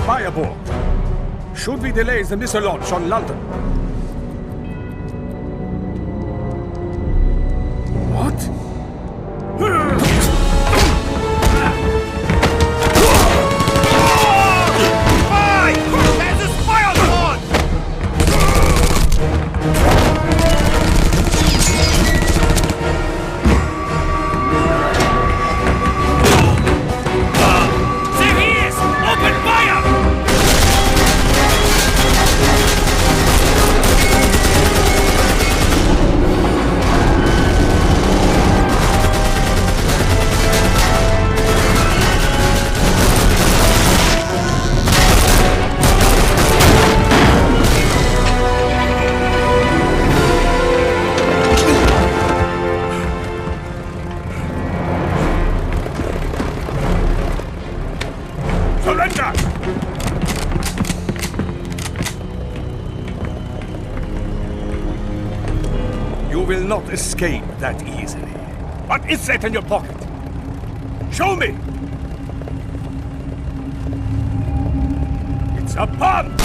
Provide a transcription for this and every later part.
fireboard. Should we delay the missile launch on London? What? You will not escape that easily. What is that in your pocket? Show me! It's a bomb!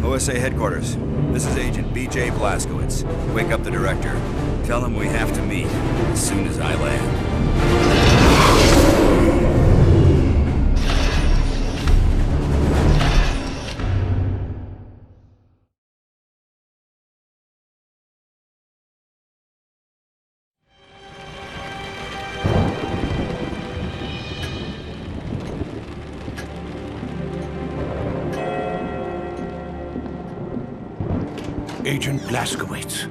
OSA headquarters. This is Agent B.J. Blazkowicz. Wake up the director. Tell him we have to meet as soon as I land. Agent Blazkowicz,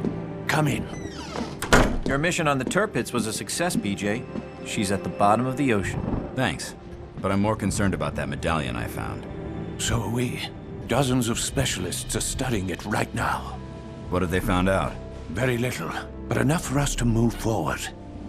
come in. Your mission on the Tirpitz was a success, BJ. She's at the bottom of the ocean. Thanks, but I'm more concerned about that medallion I found. So are we. Dozens of specialists are studying it right now. What have they found out? Very little, but enough for us to move forward.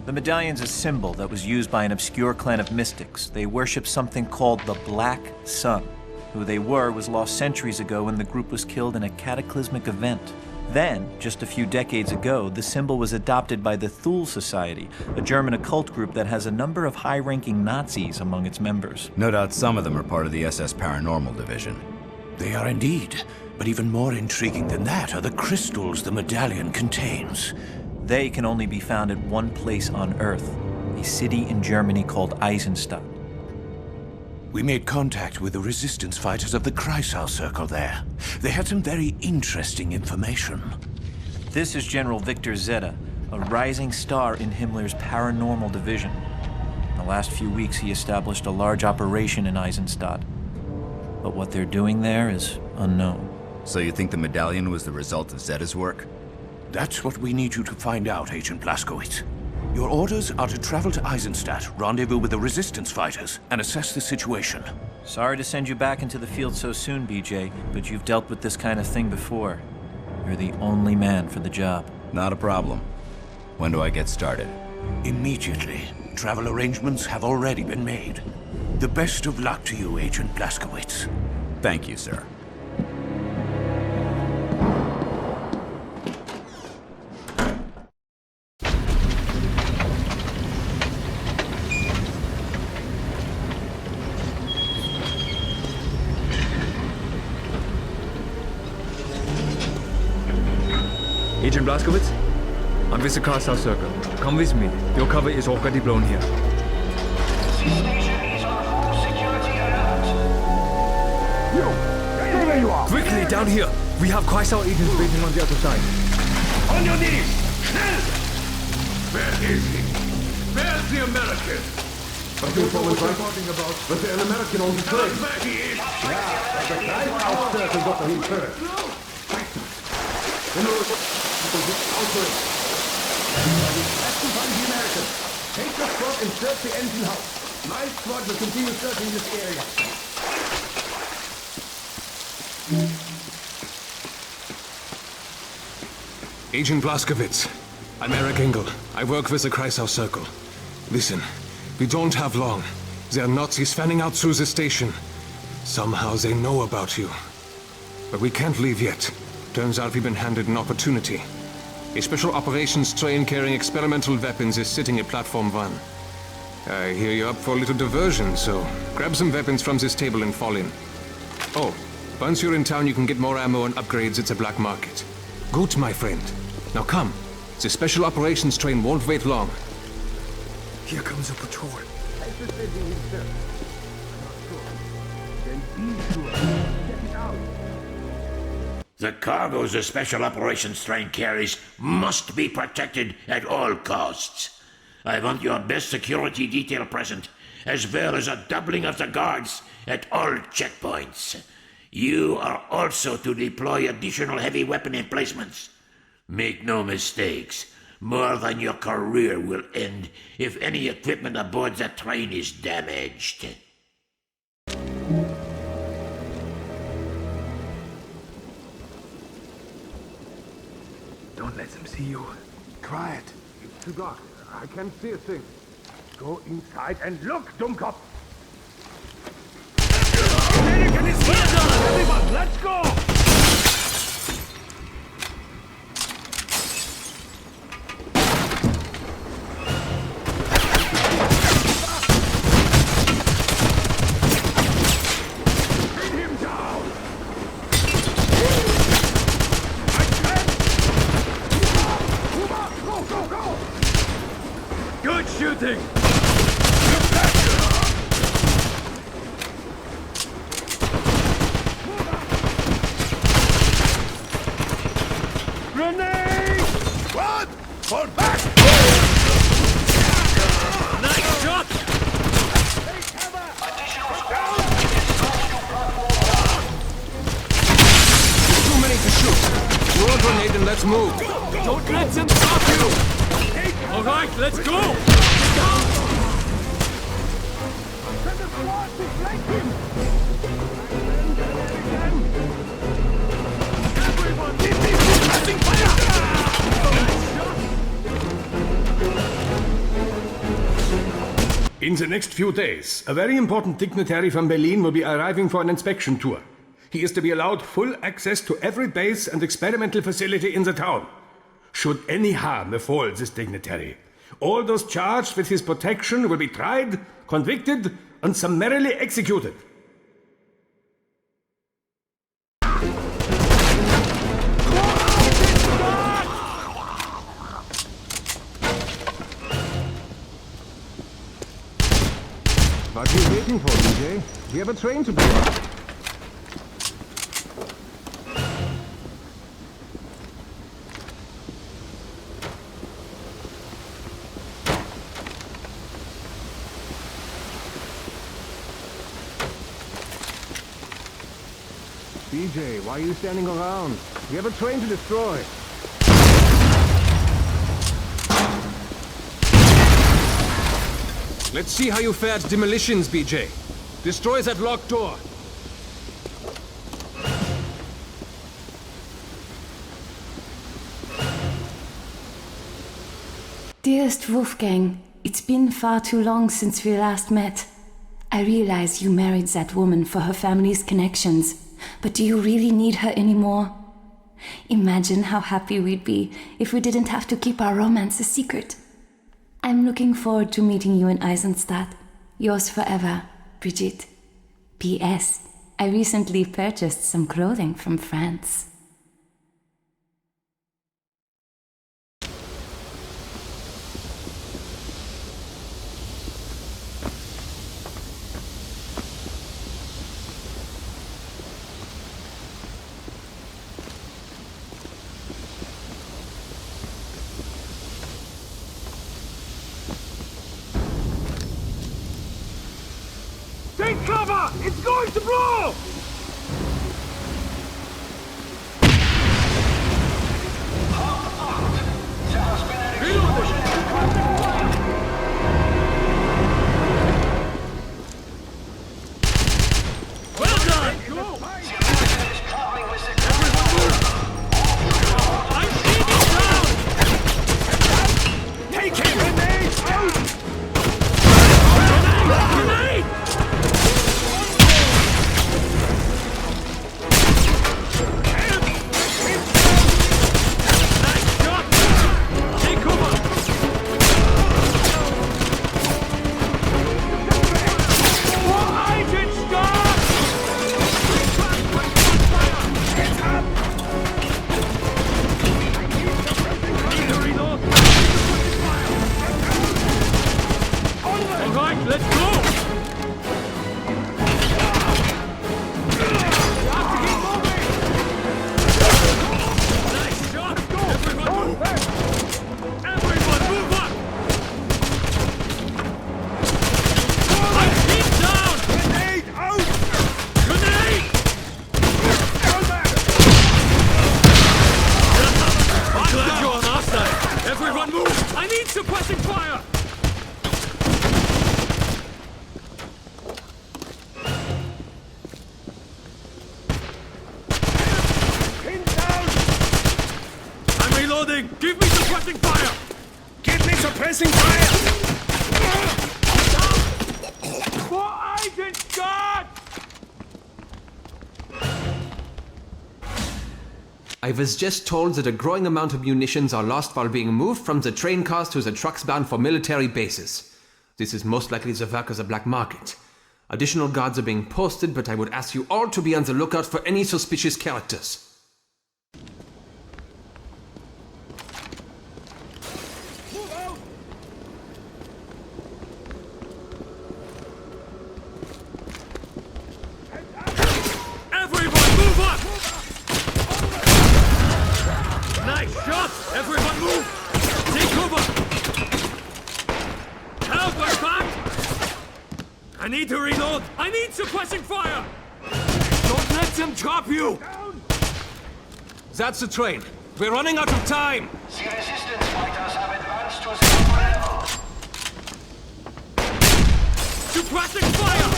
The medallion's a symbol that was used by an obscure clan of mystics. They worship something called the Black Sun. Who they were was lost centuries ago when the group was killed in a cataclysmic event. Then, just a few decades ago, the symbol was adopted by the Thule Society, a German occult group that has a number of high-ranking Nazis among its members. No doubt some of them are part of the SS Paranormal Division. They are indeed, but even more intriguing than that are the crystals the medallion contains. They can only be found at one place on Earth, a city in Germany called Eisenstadt. We made contact with the resistance fighters of the Kreisau Circle there. They had some very interesting information. This is General Victor Zeta, a rising star in Himmler's paranormal division. In the last few weeks, he established a large operation in Eisenstadt. But what they're doing there is unknown. So you think the medallion was the result of Zeta's work? That's what we need you to find out, Agent Blazkowicz. Your orders are to travel to Eisenstadt, rendezvous with the resistance fighters, and assess the situation. Sorry to send you back into the field so soon, BJ, but you've dealt with this kind of thing before. You're the only man for the job. Not a problem. When do I get started? Immediately. Travel arrangements have already been made. The best of luck to you, Agent Blazkowicz. Thank you, sir. Agent Blazkowicz, I'm with the Kreisau Circle. Come with me. Your cover is already blown here. This station is on full security alert. Stay where you are! Quickly, down here! We have Kreisau agents waiting on the other side. On your knees! Schnell! Where is he? Where's the American? What are you talking about? But they're an American-owned train. Yeah, but the Lighthouse Circle got him first. You know, because it's also... We have to find the Americans. Take the squad and search the engine house. My squad will continue searching this area. Agent Blazkowicz. I'm Eric Engel. I work with the Kreisau Circle. Listen, we don't have long. There are Nazis fanning out through the station. Somehow they know about you. But we can't leave yet. Turns out we've been handed an opportunity. A special operations train carrying experimental weapons is sitting at Platform 1. I hear you're up for a little diversion, so grab some weapons from this table and fall in. Oh, once you're in town, you can get more ammo and upgrades at the black market. Good, my friend. Now come. The special operations train won't wait long. Here comes a patrol. The cargoes the Special Operations train carries must be protected at all costs. I want your best security detail present, as well as a doubling of the guards at all checkpoints. You are also to deploy additional heavy weapon emplacements. Make no mistakes, more than your career will end if any equipment aboard the train is damaged. Don't let them see you. Quiet. It's too dark. I can't see a thing. Go inside and look, Dummkopf! American is here! Everyone, let's go! Good shooting! Grenade! What? Fall back! Nice shot! Too many to shoot. Throw a grenade and let's move. Don't let them stop you! All right, let's go! Send the squad to flank him! Everyone, keep these passing fire! In the next few days, a very important dignitary from Berlin will be arriving for an inspection tour. He is to be allowed full access to every base and experimental facility in the town. Should any harm befall this dignitary, all those charged with his protection will be tried, convicted, and summarily executed. What are you waiting for, DJ? We have a train to blow up. DJ, why are you standing around? We have a train to destroy. Let's see how you fare at demolitions, BJ. Destroy that locked door. Dearest Wolfgang, it's been far too long since we last met. I realize you married that woman for her family's connections, but do you really need her anymore? Imagine how happy we'd be if we didn't have to keep our romance a secret. I'm looking forward to meeting you in Eisenstadt. Yours forever, Brigitte. P.S. I recently purchased some clothing from France. to blow! Well done! Take him! Grenades out! Grenade! Nice shot! Take cover! Agent, stop! All right, let's go! Nice shot! Everyone move! Everyone move up! Keep down! Grenade out! Grenade! I'm glad you're on our side! Everyone move! I need suppressing fire! Pin down! I'm reloading! Give me suppressing fire! Give me suppressing fire! For Agent Scott! I was just told that a growing amount of munitions are lost while being moved from the train cars to the trucks bound for military bases. This is most likely the work of the black market. Additional guards are being posted, but I would ask you all to be on the lookout for any suspicious characters. Everyone move up! Nice shot! Everyone move! Take cover! Help us back! I need to reload! I need suppressing fire! Don't let them trap you! That's the train. We're running out of time. The resistance fighters have advanced to the upper level. Suppressing fire!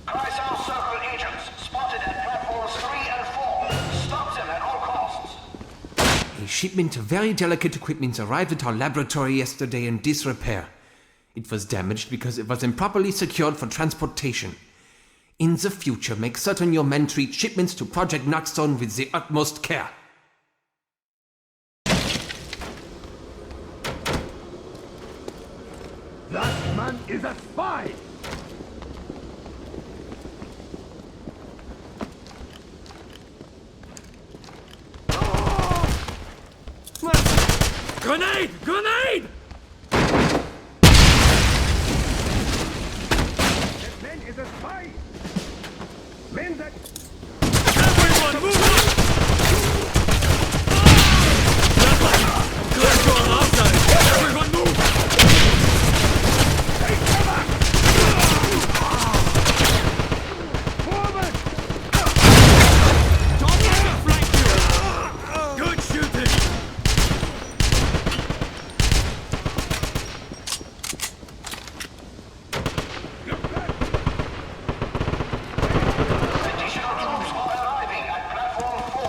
Kreisau Circle agents spotted at platforms 3 and 4. Stop them at all costs. A shipment of very delicate equipment arrived at our laboratory yesterday in disrepair. It was damaged because it was improperly secured for transportation. In the future, make certain your men treat shipments to Project Knockstone with the utmost care. That man is a spy! Grenade! Grenade! That man is a spy! Men that... Everyone move up! Glad you're on our side! Everyone move! Take cover! Forward! Don't let them flank you! Good shooting! Additional troops are arriving at platform 4.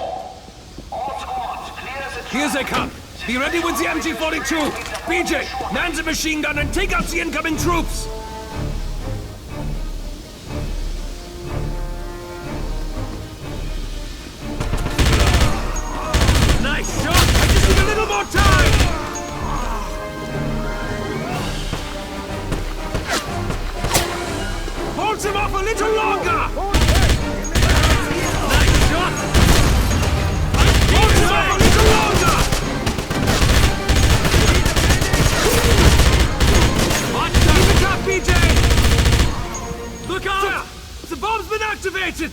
All squads, clear the Here they come. Be ready with the MG-42. BJ, man the machine gun and take out the incoming troops. Nice shot! I just need a little more time! Hold them off a little longer. Nice shot! Hold them off a little longer. Watch Keep that! it up, BJ. Look out! The bomb's been activated.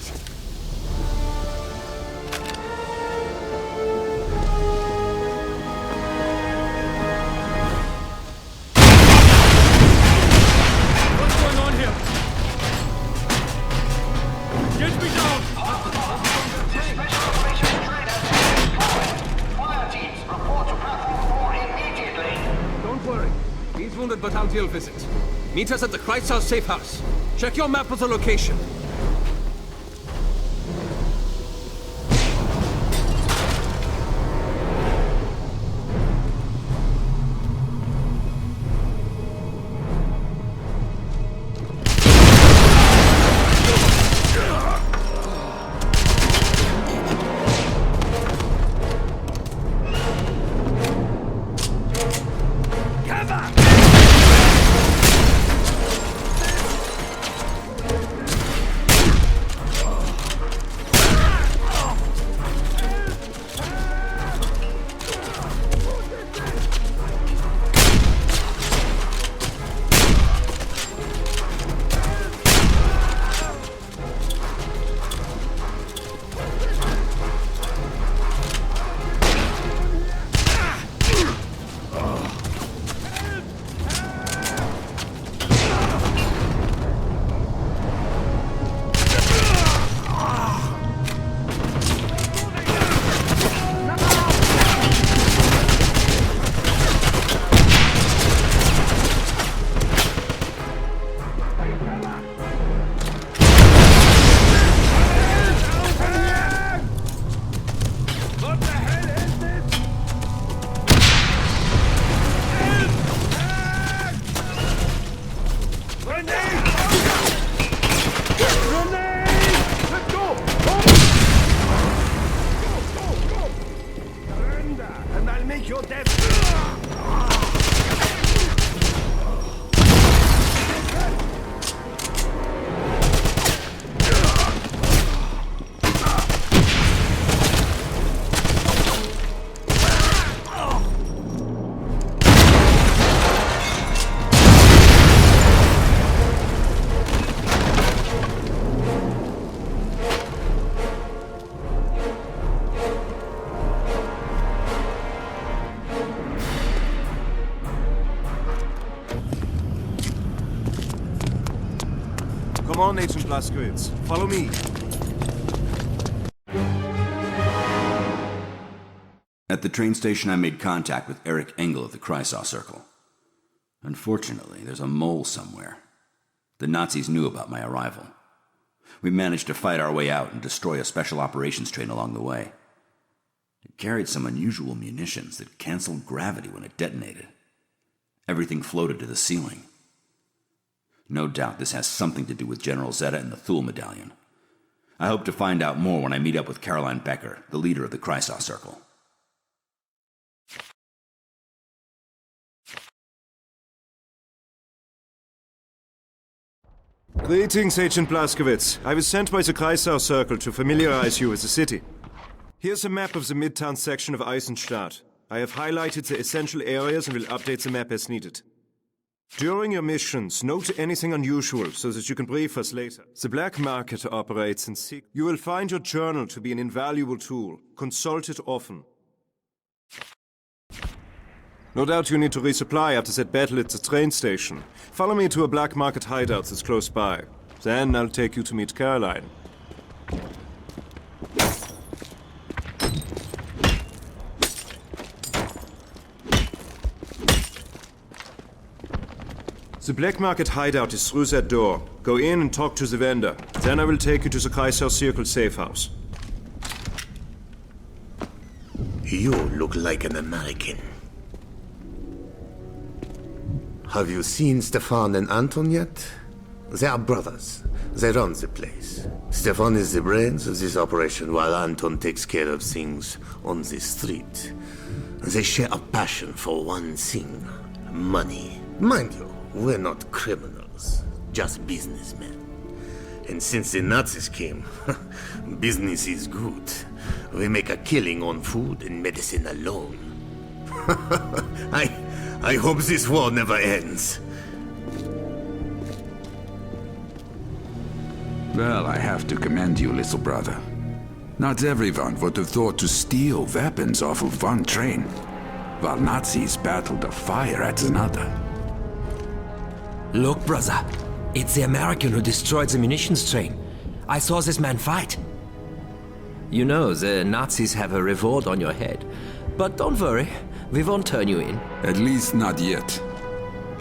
deal visit. Meet us at the Kreisau safe house. Check your map with the location. Come on, Agent Blazkowicz. Follow me. At the train station, I made contact with Eric Engel of the Kreisau Circle. Unfortunately, there's a mole somewhere. The Nazis knew about my arrival. We managed to fight our way out and destroy a special operations train along the way. It carried some unusual munitions that canceled gravity when it detonated. Everything floated to the ceiling. No doubt this has something to do with General Zeta and the Thule Medallion. I hope to find out more when I meet up with Caroline Becker, the leader of the Kreisau Circle. Greetings, Agent Blazkowicz. I was sent by the Kreisau Circle to familiarize you with the city. Here's a map of the midtown section of Eisenstadt. I have highlighted the essential areas and will update the map as needed. During your missions, note anything unusual so that you can brief us later. The black market operates in secret. You will find your journal to be an invaluable tool. Consult it often. No doubt you need to resupply after that battle at the train station. Follow me to a black market hideout that's close by. Then I'll take you to meet Caroline. The black market hideout is through that door. Go in and talk to the vendor. Then I will take you to the Kreisau Circle safe house. You look like an American. Have you seen Stefan and Anton yet? They are brothers. They run the place. Stefan is the brains of this operation, while Anton takes care of things on the street. They share a passion for one thing: money. Mind you, we're not criminals, just businessmen. And since the Nazis came, business is good. We make a killing on food and medicine alone. I hope this war never ends. Well, I have to commend you, little brother. Not everyone would have thought to steal weapons off of one train, while Nazis battled a fire at another. Look, brother. It's the American who destroyed the munitions train. I saw this man fight. You know, the Nazis have a reward on your head. But don't worry, we won't turn you in. At least not yet.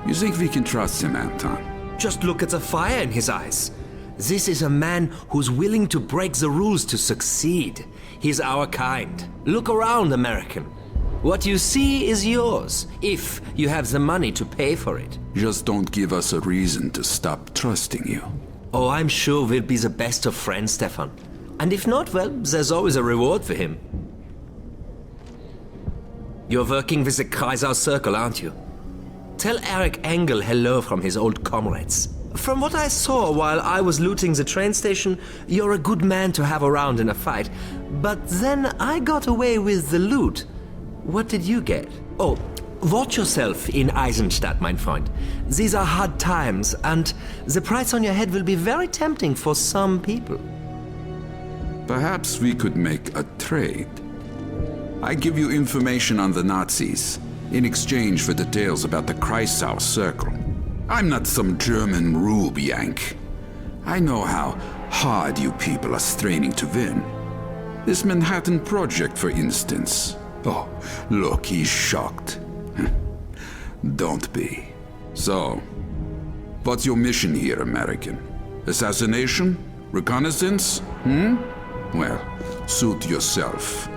You think we can trust him, Anton? Just look at the fire in his eyes. This is a man who's willing to break the rules to succeed. He's our kind. Look around, American. What you see is yours, if you have the money to pay for it. Just don't give us a reason to stop trusting you. Oh, I'm sure we'll be the best of friends, Stefan. And if not, well, there's always a reward for him. You're working with the Kreisau Circle, aren't you? Tell Eric Engel hello from his old comrades. From what I saw while I was looting the train station, you're a good man to have around in a fight. But then I got away with the loot. What did you get? Oh, watch yourself in Eisenstadt, mein Freund. These are hard times, and the price on your head will be very tempting for some people. Perhaps we could make a trade. I give you information on the Nazis in exchange for details about the Kreisau Circle. I'm not some German rube yank. I know how hard you people are straining to win. This Manhattan Project, for instance. Oh, look, he's shocked. Don't be. So, what's your mission here, American? Assassination? Reconnaissance? Well, suit yourself.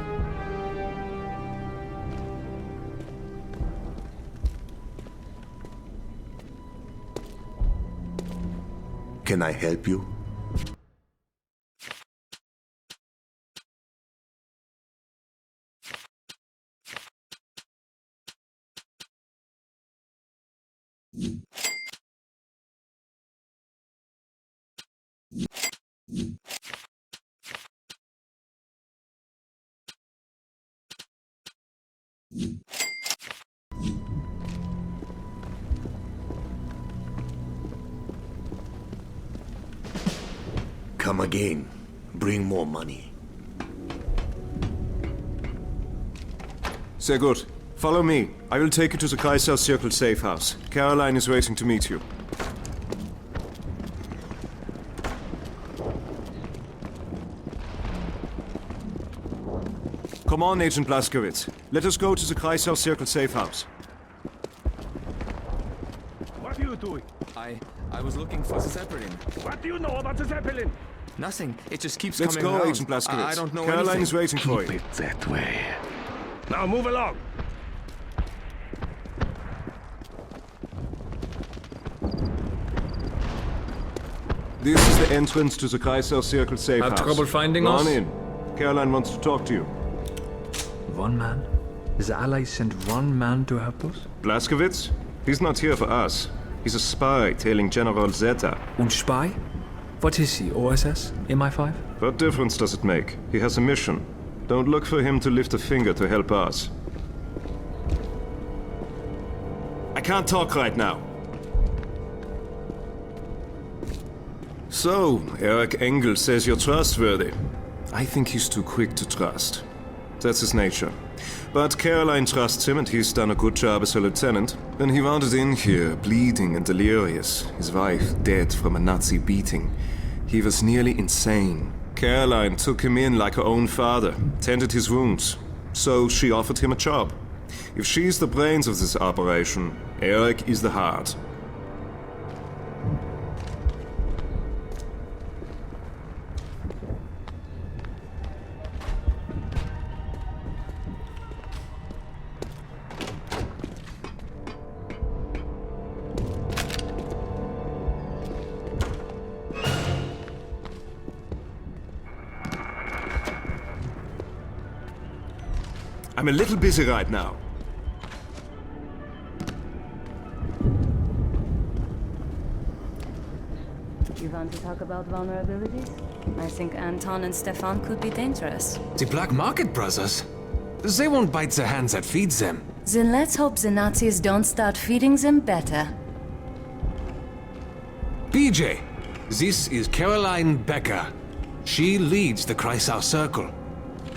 Can I help you? Come again. Bring more money. Sehr gut. Follow me. I will take you to the Kreisau Circle safe house. Caroline is waiting to meet you. Come on, Agent Blazkowicz. Let us go to the Kreisau Circle safe house. What are you doing? I was looking for the Zeppelin. What do you know about the Zeppelin? Nothing. It just keeps Let's coming go, around. Agent Blazkowicz. I don't know Caroline anything. is waiting for you. Keep it that way. Now move along. This is the entrance to the Kreisau Circle safe Have house. trouble finding Go us? on in. Caroline wants to talk to you. One man? The Allies sent one man to help us? Blazkowicz? He's not here for us. He's a spy tailing General Zeta. Und spy? What is he, OSS? MI5? What difference does it make? He has a mission. Don't look for him to lift a finger to help us. I can't talk right now. So, Eric Engel says you're trustworthy. I think he's too quick to trust. That's his nature. But Caroline trusts him and he's done a good job as a lieutenant. Then he wandered in here, bleeding and delirious. His wife dead from a Nazi beating. He was nearly insane. Caroline took him in like her own father, tended his wounds. So she offered him a job. If she's the brains of this operation, Eric is the heart. I'm a little busy right now. You want to talk about vulnerabilities? I think Anton and Stefan could be dangerous. The Black Market Brothers? They won't bite the hands that feeds them. Then let's hope the Nazis don't start feeding them better. BJ, this is Caroline Becker. She leads the Kreisau Circle.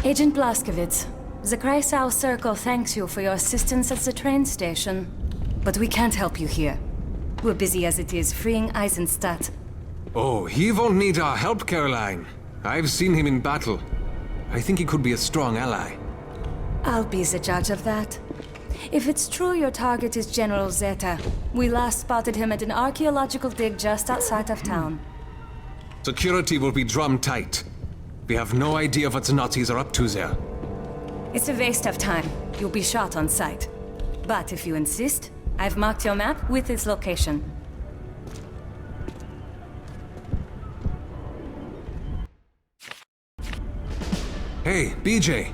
Agent Blazkowicz, the Kreisau Circle thanks you for your assistance at the train station. But we can't help you here. We're busy as it is freeing Eisenstadt. Oh, he won't need our help, Caroline. I've seen him in battle. I think he could be a strong ally. I'll be the judge of that. If it's true your target is General Zeta, we last spotted him at an archaeological dig just outside of town. Security will be drum tight. We have no idea what the Nazis are up to there. It's a waste of time. You'll be shot on sight. But if you insist, I've marked your map with its location. Hey, BJ.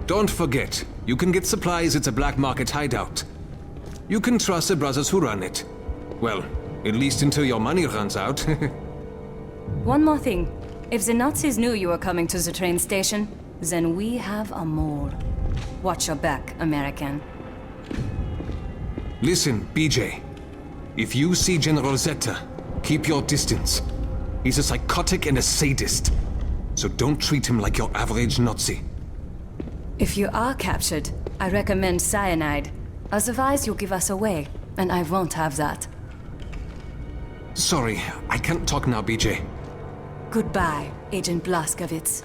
Don't forget, you can get supplies at the black market hideout. You can trust the brothers who run it. Well, at least until your money runs out. One more thing. If the Nazis knew you were coming to the train station, then we have a mole. Watch your back, American. Listen, BJ. If you see General Zeta, keep your distance. He's a psychotic and a sadist. So don't treat him like your average Nazi. If you are captured, I recommend cyanide. Otherwise, you'll give us away, and I won't have that. Sorry, I can't talk now, BJ. Goodbye, Agent Blazkowicz.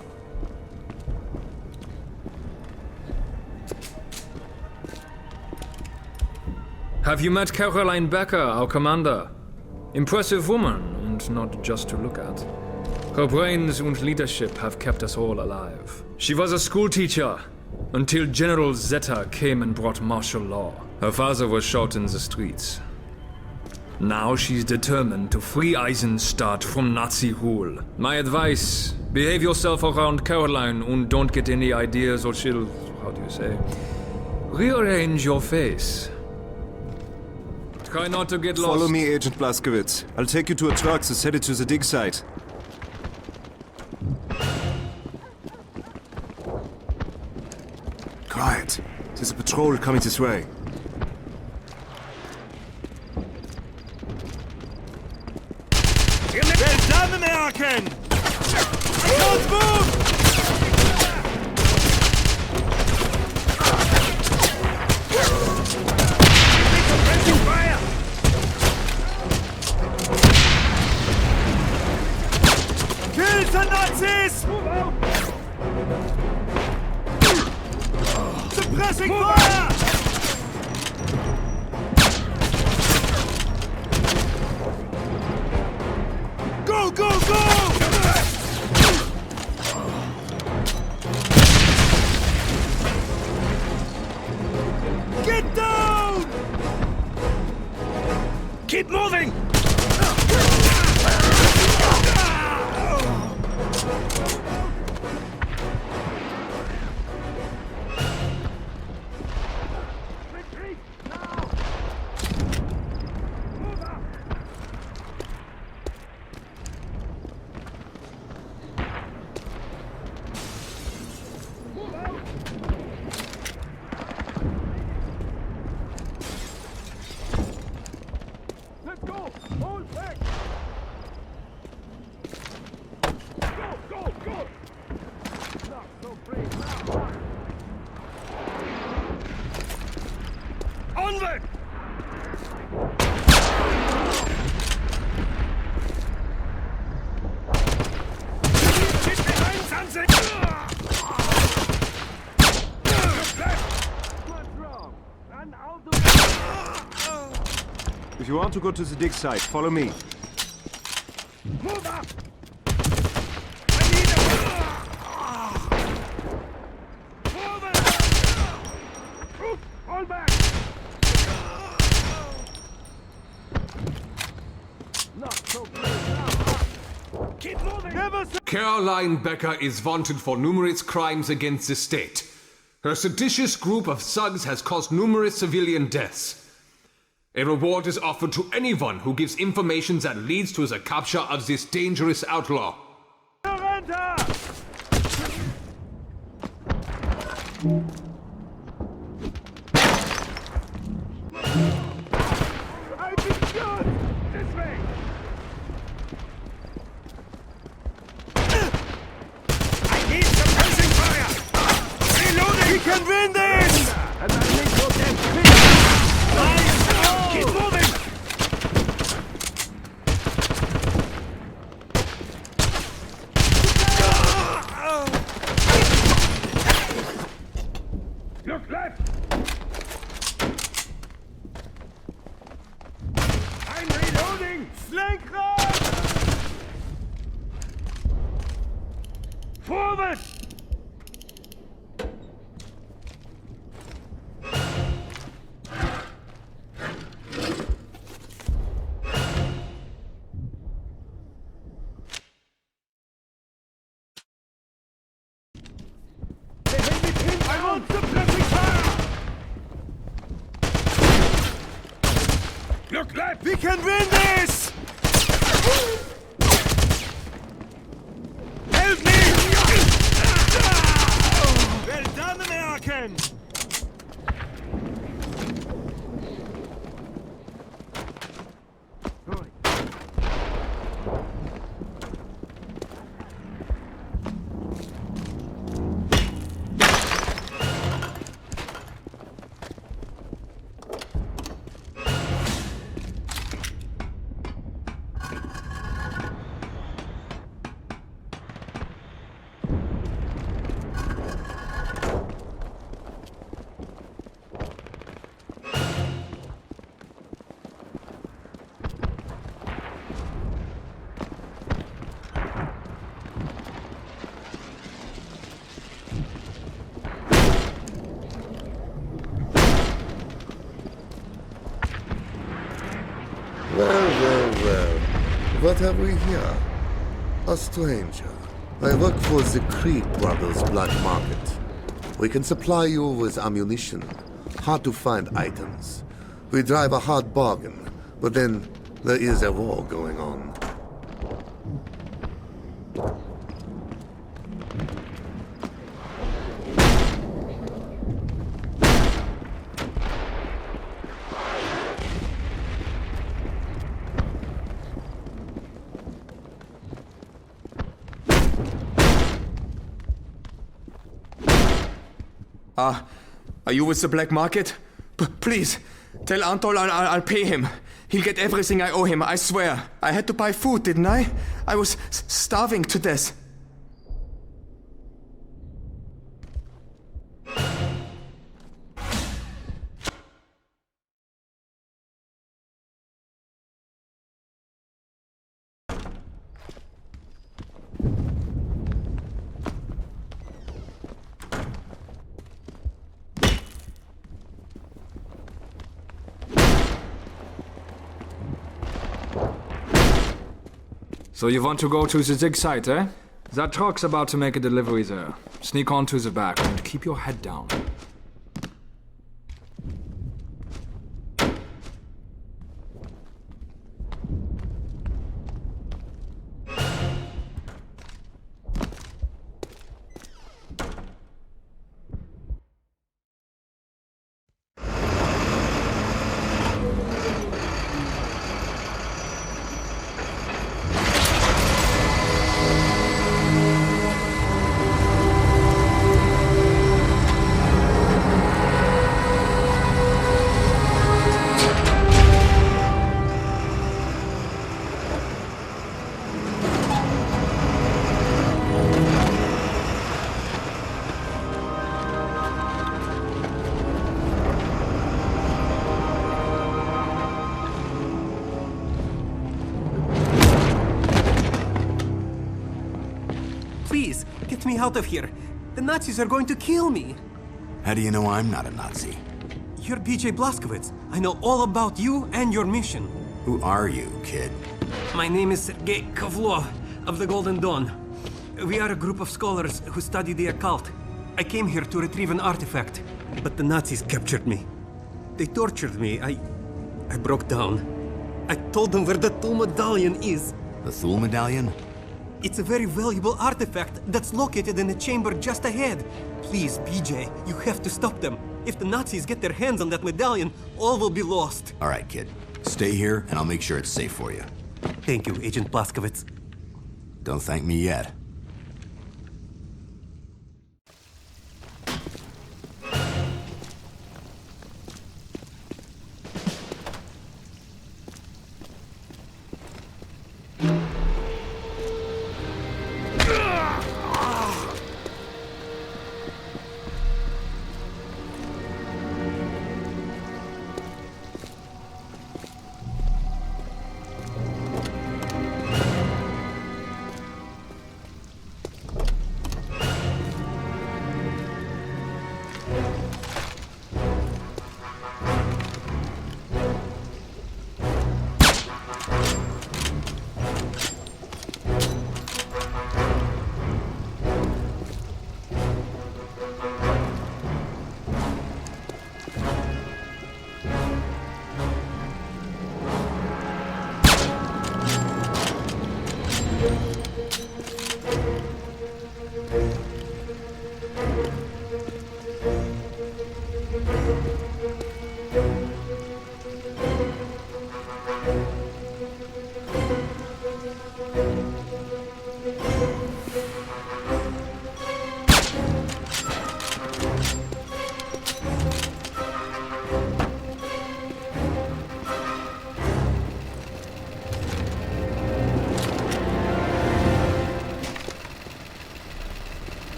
Have you met Caroline Becker, our commander? Impressive woman, and not just to look at. Her brains and leadership have kept us all alive. She was a schoolteacher until General Zeta came and brought martial law. Her father was shot in the streets. Now she's determined to free Eisenstadt from Nazi rule. My advice, behave yourself around Caroline and don't get any ideas or she'll, how do you say, rearrange your face. Try not to get lost. Follow me, Agent Blazkowicz. I'll take you to a truck that's headed to the dig site. Quiet. There's a patrol coming this way. Well done, American! Don't move! Fire! Kill the Nazis! Move out! Suppressing fire! Go, go, go! Get down! Keep moving! Onward! Keep behind something! What's wrong? And I'll do it! If you want to go to the dig site, follow me. Move up! Hold back! Not so brave now. Keep moving! Never Caroline Becker is wanted for numerous crimes against the state. Her seditious group of thugs has caused numerous civilian deaths. A reward is offered to anyone who gives information that leads to the capture of this dangerous outlaw. surrender! I've been shot! This way! I need suppressing fire! Reloading! We can win this! And I need your damn feet! Keep moving! Look left! moving! I want suppressing fire! Look left! We can win this! Help me! Well done, American! Well. What have we here? A stranger. I work for the Creek Brothers Black Market. We can supply you with ammunition, hard-to-find items. We drive a hard bargain, but then there is a war going on. Are you with the black market? Please, tell Antol I'll pay him. He'll get everything I owe him, I swear. I had to buy food, didn't I? I was starving to death. So you want to go to the dig site, eh? That truck's about to make a delivery there. Sneak onto the back and keep your head down. Please, get me out of here. The Nazis are going to kill me. How do you know I'm not a Nazi? You're BJ Blazkowicz. I know all about you and your mission. Who are you, kid? My name is Sergei Kovlov of the Golden Dawn. We are a group of scholars who study the occult. I came here to retrieve an artifact, but the Nazis captured me. They tortured me. I broke down. I told them where the Thule medallion is. The Thule medallion? It's a very valuable artifact that's located in a chamber just ahead. Please, BJ, you have to stop them. If the Nazis get their hands on that medallion, all will be lost. All right, kid. Stay here, and I'll make sure it's safe for you. Thank you, Agent Blazkowicz. Don't thank me yet.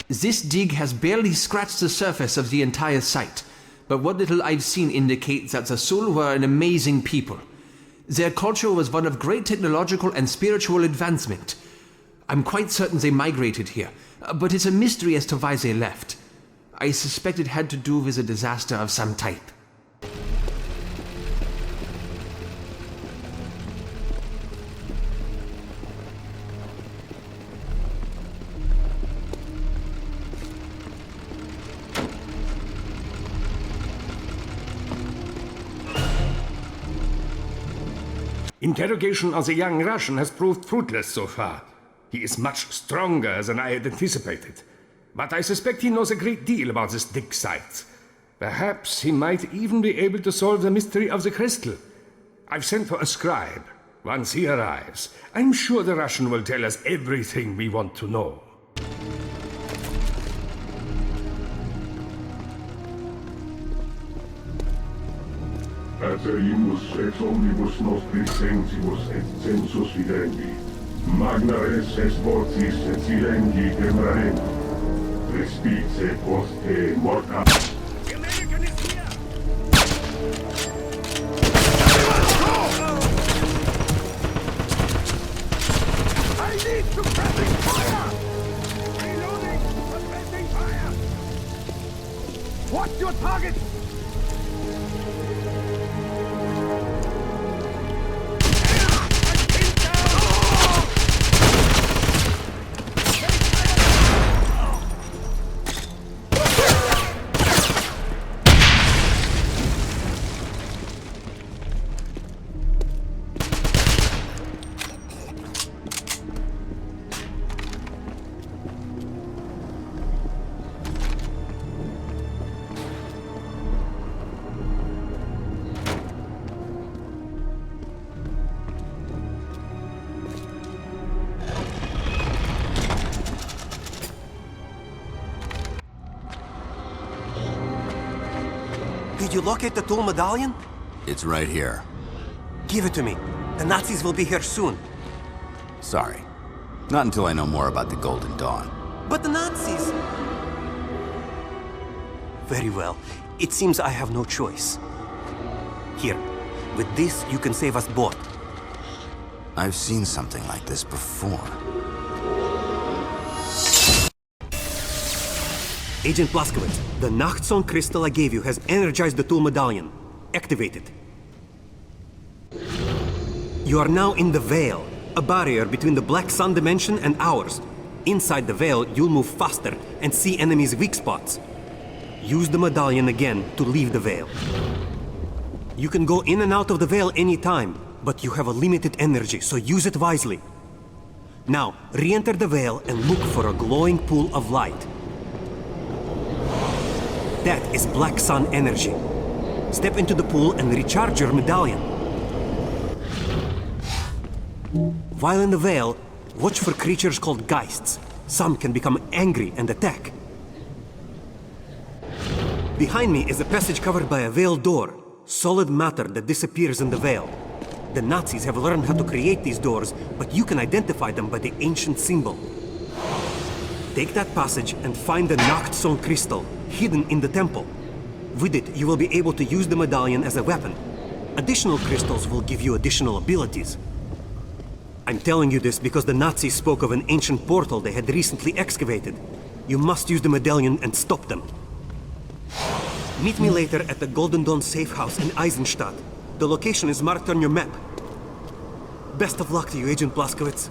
This dig has barely scratched the surface of the entire site, but what little I've seen indicates that the Sul were an amazing people. Their culture was one of great technological and spiritual advancement. I'm quite certain they migrated here, but it's a mystery as to why they left. I suspect it had to do with a disaster of some type. Interrogation of the young Russian has proved fruitless so far. He is much stronger than I had anticipated. But I suspect he knows a great deal about this dig site. Perhaps he might even be able to solve the mystery of the crystal. I've sent for a scribe. Once he arrives, I'm sure the Russian will tell us everything we want to know. Aterimus ex omnibus nostri sensimus et sensus videndi. Magna res est vocis et silenci temeraem. Respice post te morta. I need suppressing fire! Reloading! Suppressing fire! What's your target? Did you locate the tool medallion? It's right here. Give it to me. The Nazis will be here soon. Sorry. Not until I know more about the Golden Dawn. But the Nazis... Very well. It seems I have no choice. Here. With this, you can save us both. I've seen something like this before. Agent Blazkowicz, the Nachtzone crystal I gave you has energized the tool medallion. Activate it. You are now in the Veil, a barrier between the Black Sun dimension and ours. Inside the Veil, you'll move faster and see enemies' weak spots. Use the medallion again to leave the Veil. You can go in and out of the Veil anytime, but you have a limited energy, so use it wisely. Now, re-enter the Veil and look for a glowing pool of light. That is Black Sun energy. Step into the pool and recharge your medallion. While in the Veil, watch for creatures called Geists. Some can become angry and attack. Behind me is a passage covered by a veil door. Solid matter that disappears in the veil. The Nazis have learned how to create these doors, but you can identify them by the ancient symbol. Take that passage and find the Nachtstone crystal, hidden in the temple. With it, you will be able to use the medallion as a weapon. Additional crystals will give you additional abilities. I'm telling you this because the Nazis spoke of an ancient portal they had recently excavated. You must use the medallion and stop them. Meet me later at the Golden Dawn safe house in Eisenstadt. The location is marked on your map. Best of luck to you, Agent Blazkowicz.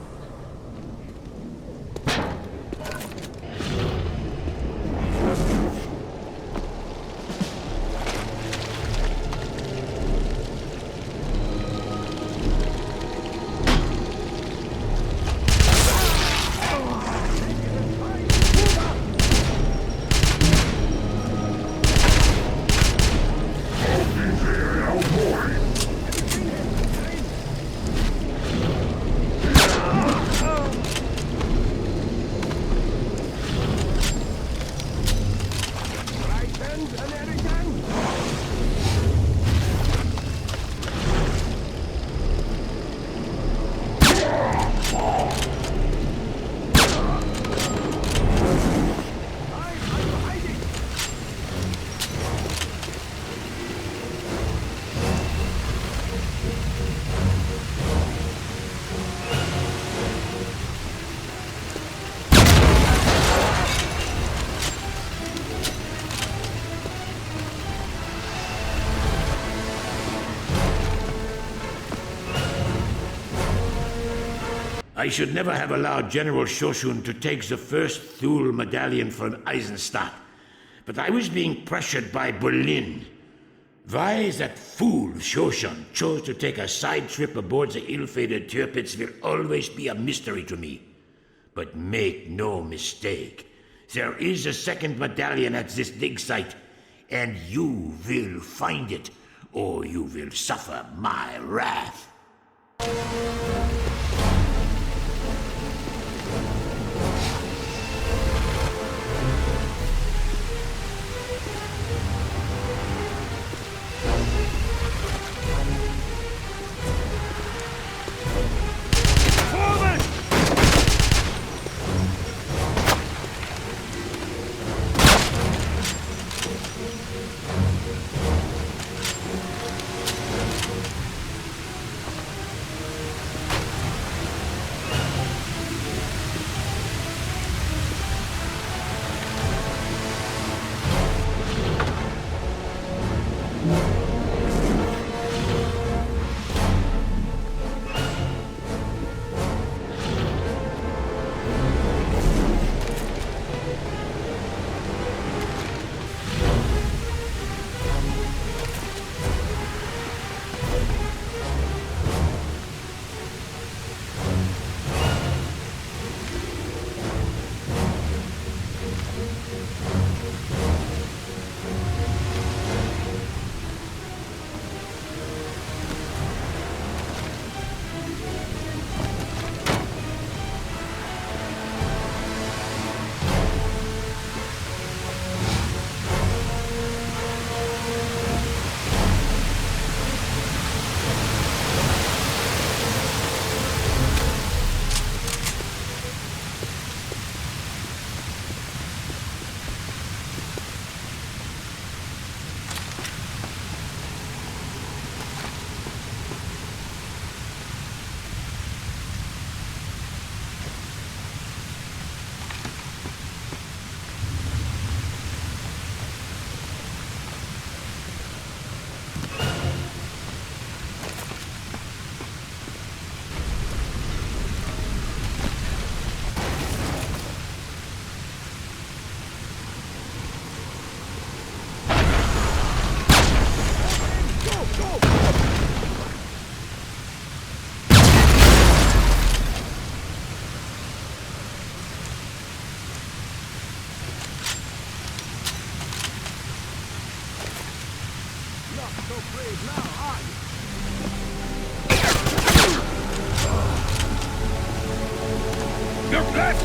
I should never have allowed General Shoshun to take the first Thule medallion from Eisenstadt. But I was being pressured by Berlin. Why that fool Shoshun chose to take a side trip aboard the ill-fated Tirpitz will always be a mystery to me. But make no mistake, there is a second medallion at this dig site, and you will find it, or you will suffer my wrath. Look left!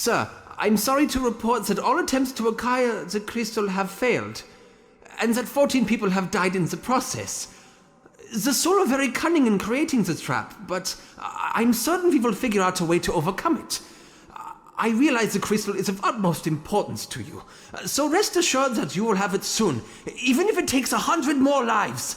Sir, I'm sorry to report that all attempts to acquire the crystal have failed, and that 14 people have died in the process. The Soul are very cunning in creating the trap, but I'm certain we will figure out a way to overcome it. I realize the crystal is of utmost importance to you, so rest assured that you will have it soon, even if it takes 100 more lives.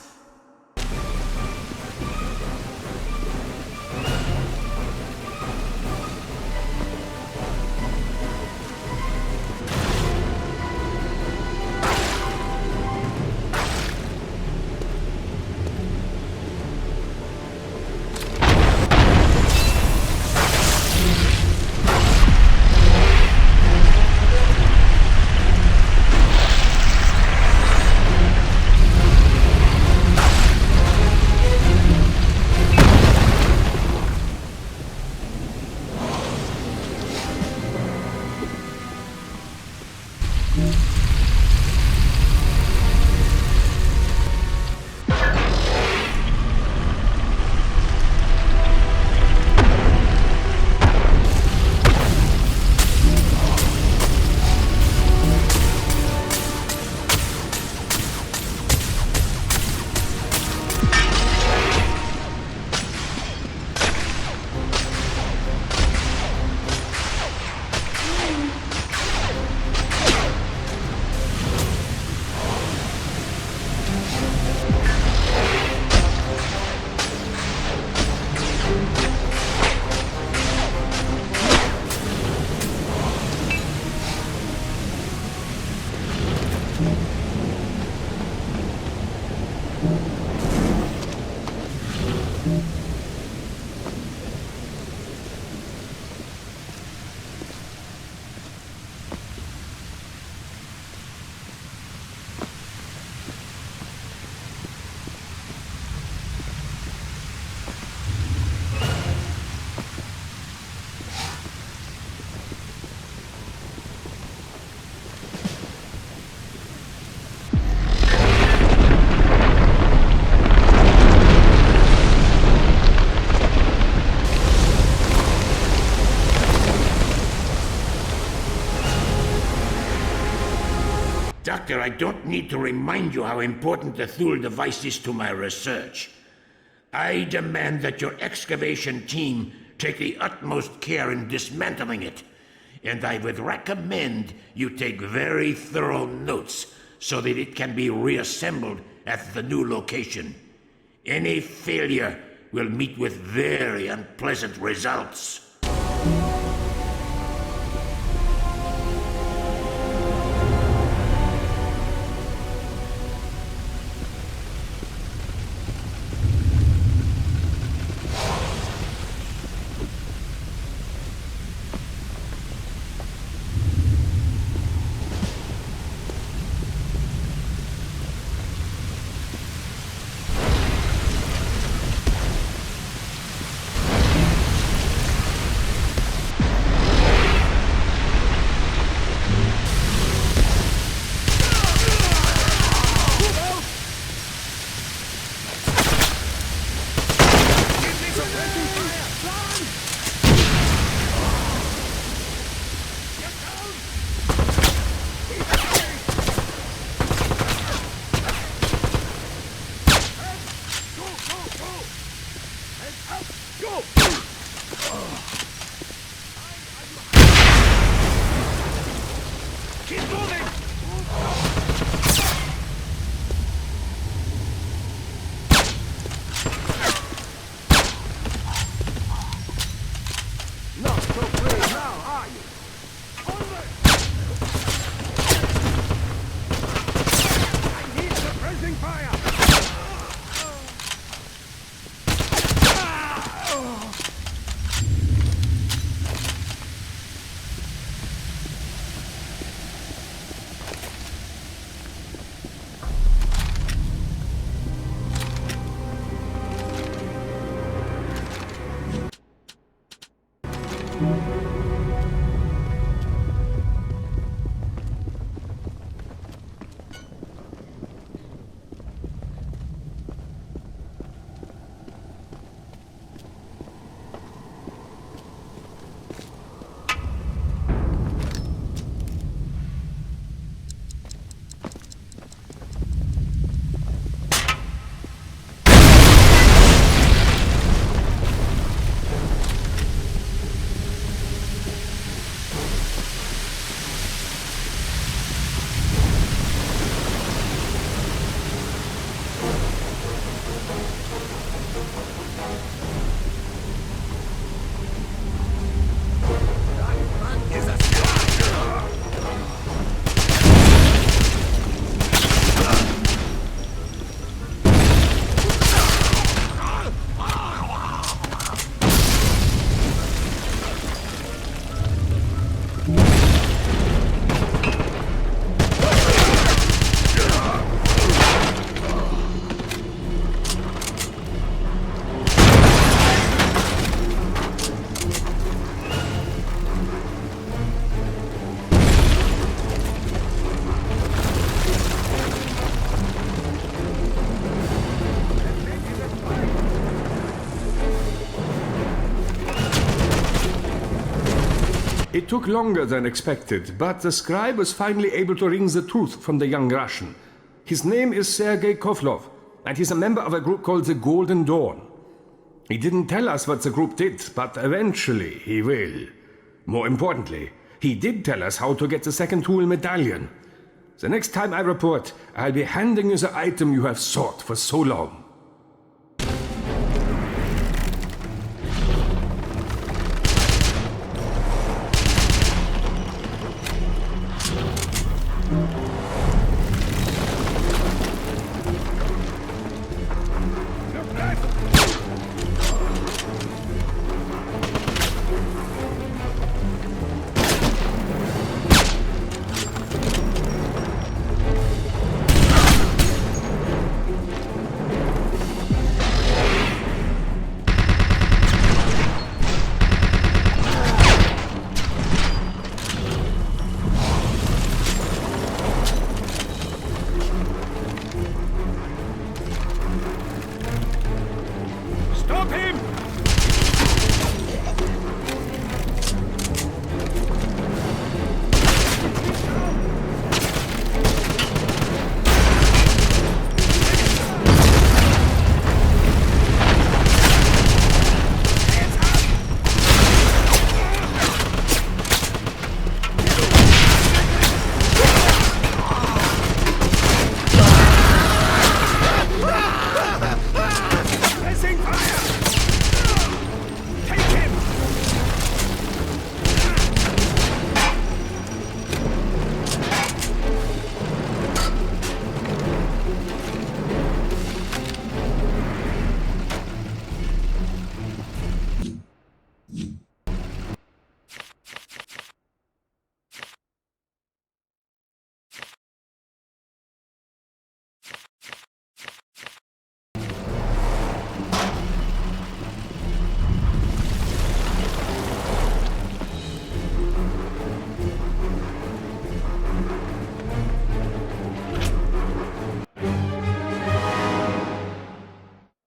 Doctor, I don't need to remind you how important the Thule device is to my research. I demand that your excavation team take the utmost care in dismantling it, and I would recommend you take very thorough notes so that it can be reassembled at the new location. Any failure will meet with very unpleasant results. took longer than expected, but the scribe was finally able to wring the truth from the young Russian. His name is Sergei Kovlov, and he's a member of a group called the Golden Dawn. He didn't tell us what the group did, but eventually he will. More importantly, he did tell us how to get the second tool medallion. The next time I report, I'll be handing you the item you have sought for so long.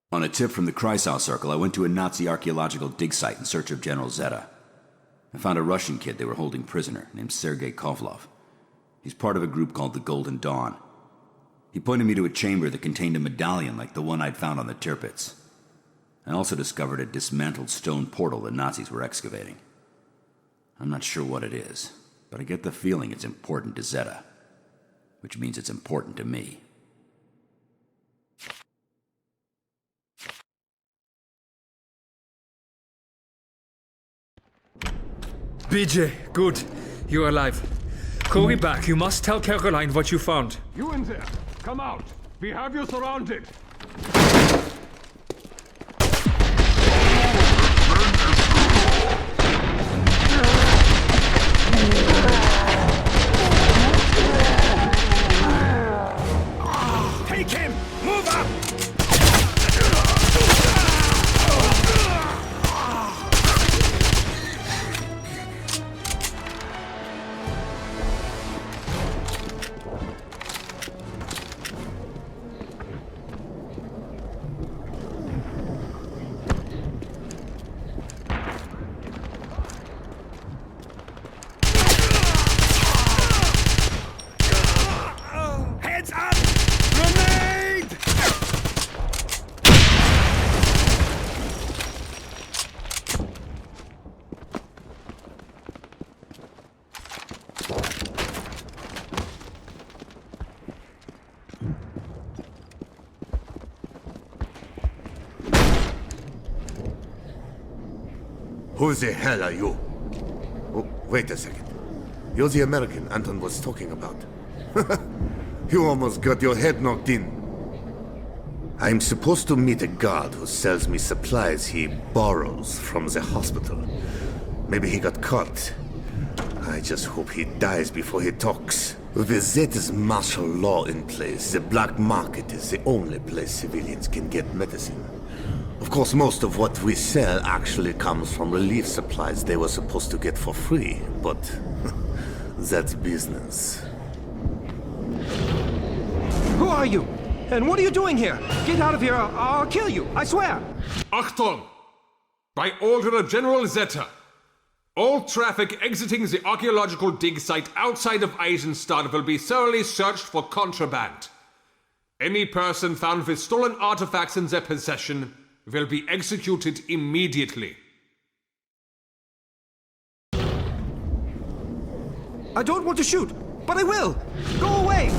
On a tip from the Kreisau Circle, I went to a Nazi archaeological dig site in search of General Zeta. I found a Russian kid they were holding prisoner named Sergei Kovlov. He's part of a group called the Golden Dawn. He pointed me to a chamber that contained a medallion like the one I'd found on the Tirpitz. I also discovered a dismantled stone portal the Nazis were excavating. I'm not sure what it is, but I get the feeling it's important to Zeta, which means it's important to me. BJ, good. You're alive. Hurry back. You must tell Caroline what you found. You in there! Come out! We have you surrounded! Take him! Move up! Heads up! Grenade! Who the hell are you? Oh, wait a second. You're the American Anton was talking about. You almost got your head knocked in. I'm supposed to meet a guard who sells me supplies he borrows from the hospital. Maybe he got caught. I just hope he dies before he talks. With Zeta's martial law in place, the black market is the only place civilians can get medicine. Of course, most of what we sell actually comes from relief supplies they were supposed to get for free, but that's business. Who are you? And what are you doing here? Get out of here, or I'll kill you, I swear! Achtung! By order of General Zeta, All traffic exiting the archaeological dig site outside of Eisenstadt will be thoroughly searched for contraband. Any person found with stolen artifacts in their possession will be executed immediately. I don't want to shoot, but I will! Go away!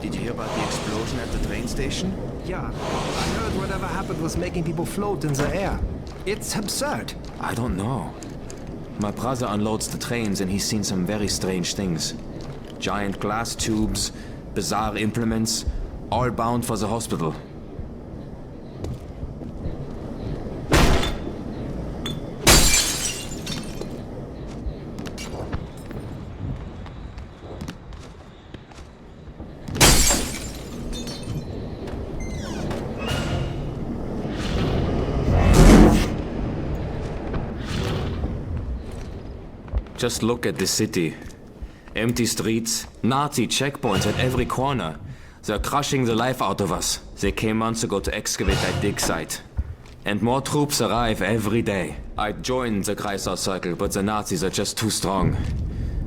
Did you hear about the explosion at the train station? Yeah, I heard whatever happened was making people float in the air. It's absurd. I don't know. My brother unloads the trains and he's seen some very strange things. Giant glass tubes, bizarre implements, all bound for the hospital. Just look at the city. Empty streets, Nazi checkpoints at every corner. They're crushing the life out of us. They came months ago to excavate that dig site. And more troops arrive every day. I joined the Kreisau Circle, but the Nazis are just too strong.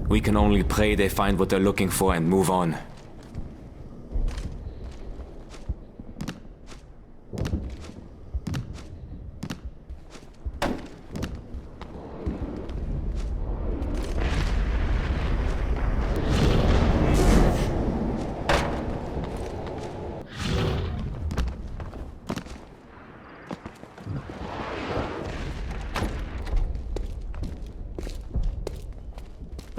We can only pray they find what they're looking for and move on.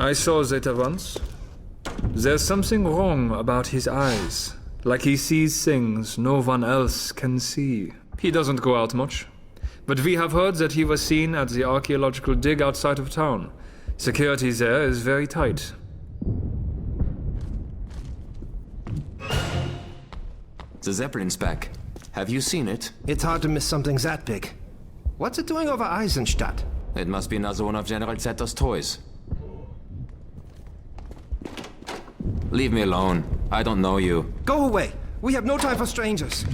I saw Zeta once. There's something wrong about his eyes. Like he sees things no one else can see. He doesn't go out much. But we have heard that he was seen at the archaeological dig outside of town. Security there is very tight. The Zeppelin's back. Have you seen it? It's hard to miss something that big. What's it doing over Eisenstadt? It must be another one of General Zetter's toys. Leave me alone. I don't know you. Go away. We have no time for strangers.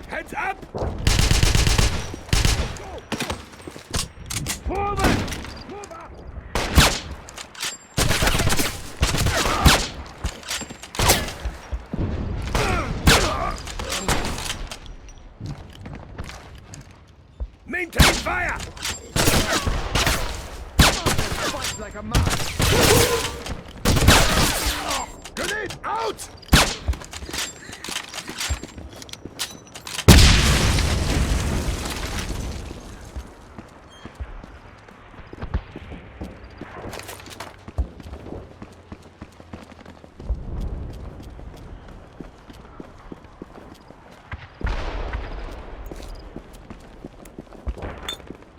Heads up! Forward! Move up! Maintain fire! Fight like a man! Grenade out!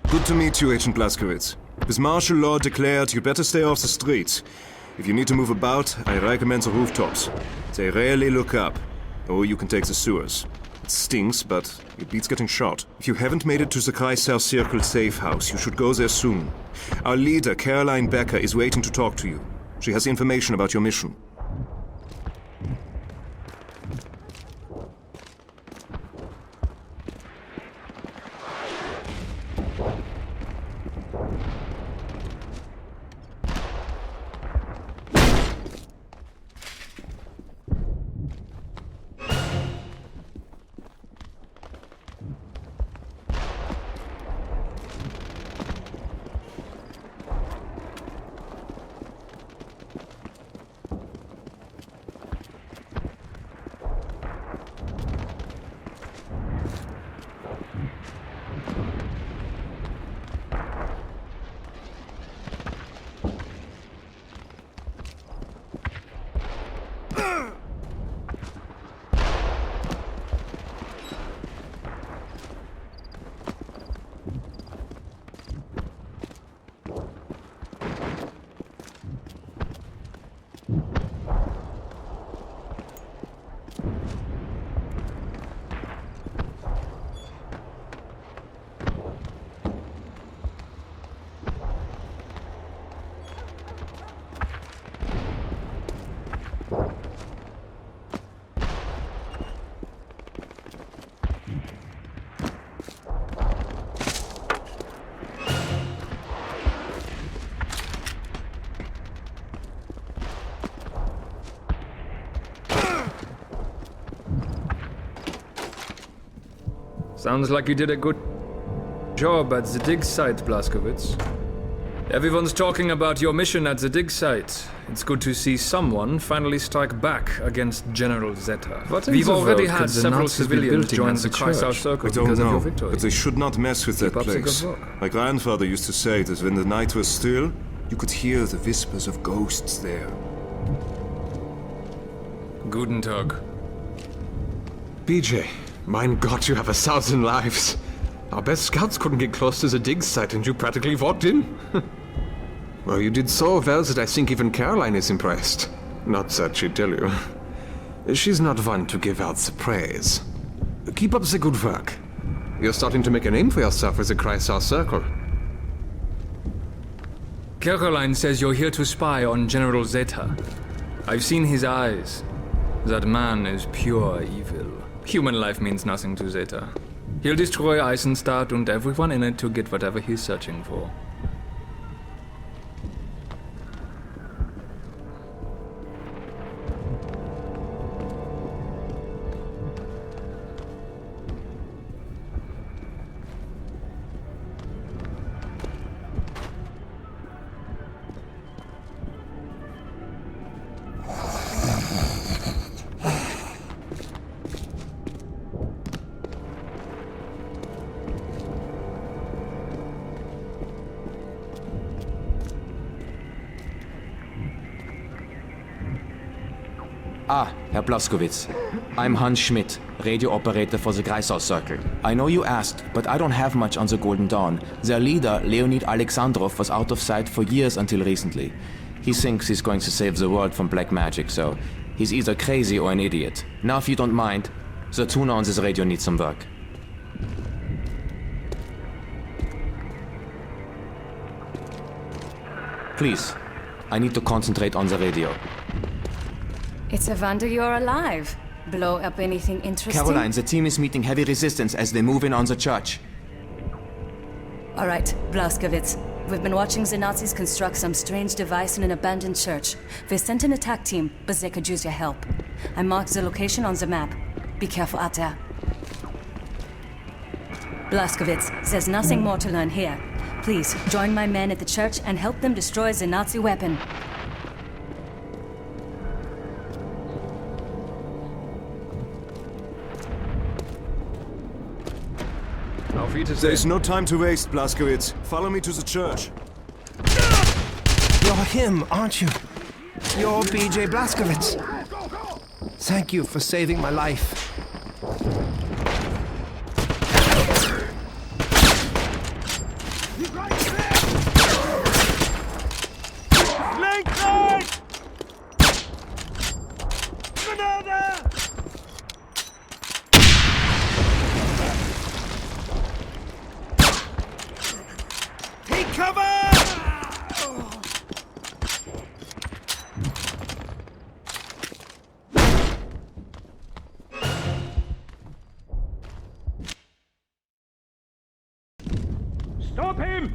Good to meet you, Agent Blaskowitz. With martial law declared, you better stay off the streets. If you need to move about, I recommend the rooftops. They rarely look up. Or you can take the sewers. It stinks, but it beats getting shot. If you haven't made it to the Kreisau Circle safe house, you should go there soon. Our leader, Caroline Becker, is waiting to talk to you. She has information about your mission. Sounds like you did a good job at the dig site, Blazkowicz. Everyone's talking about your mission at the dig site. It's good to see someone finally strike back against General Zeta. We've already had several civilians join the Kreisau Circle because of your victory. But they should not mess with that place. My grandfather used to say that when the night was still, you could hear the whispers of ghosts there. Guten Tag. BJ, mein Gott, you have 1,000 lives. Our best scouts couldn't get close to the dig site and you practically walked in. Well, you did so well that I think even Caroline is impressed. Not that she'd tell you. She's not one to give out the praise. Keep up the good work. You're starting to make a name for yourself with the Kreisau Circle. Caroline says you're here to spy on General Zeta. I've seen his eyes. That man is pure evil. Human life means nothing to Zeta. He'll destroy Eisenstadt and everyone in it to get whatever he's searching for. Herr Blazkowicz. I'm Hans Schmidt, radio operator for the Kreisau Circle. I know you asked, but I don't have much on the Golden Dawn. Their leader, Leonid Alexandrov, was out of sight for years until recently. He thinks he's going to save the world from black magic, so he's either crazy or an idiot. Now, if you don't mind, the tuner on this radio needs some work. Please, I need to concentrate on the radio. It's a wonder you're alive. Blow up anything interesting? Caroline, the team is meeting heavy resistance as they move in on the church. All right, Blazkowicz. We've been watching the Nazis construct some strange device in an abandoned church. They sent an attack team, but they could use your help. I marked the location on the map. Be careful out there. Blazkowicz, there's nothing more to learn here. Please, join my men at the church and help them destroy the Nazi weapon. There's no time to waste, Blazkowicz. Follow me to the church. You're him, aren't you? You're BJ Blazkowicz. Thank you for saving my life. Stop him!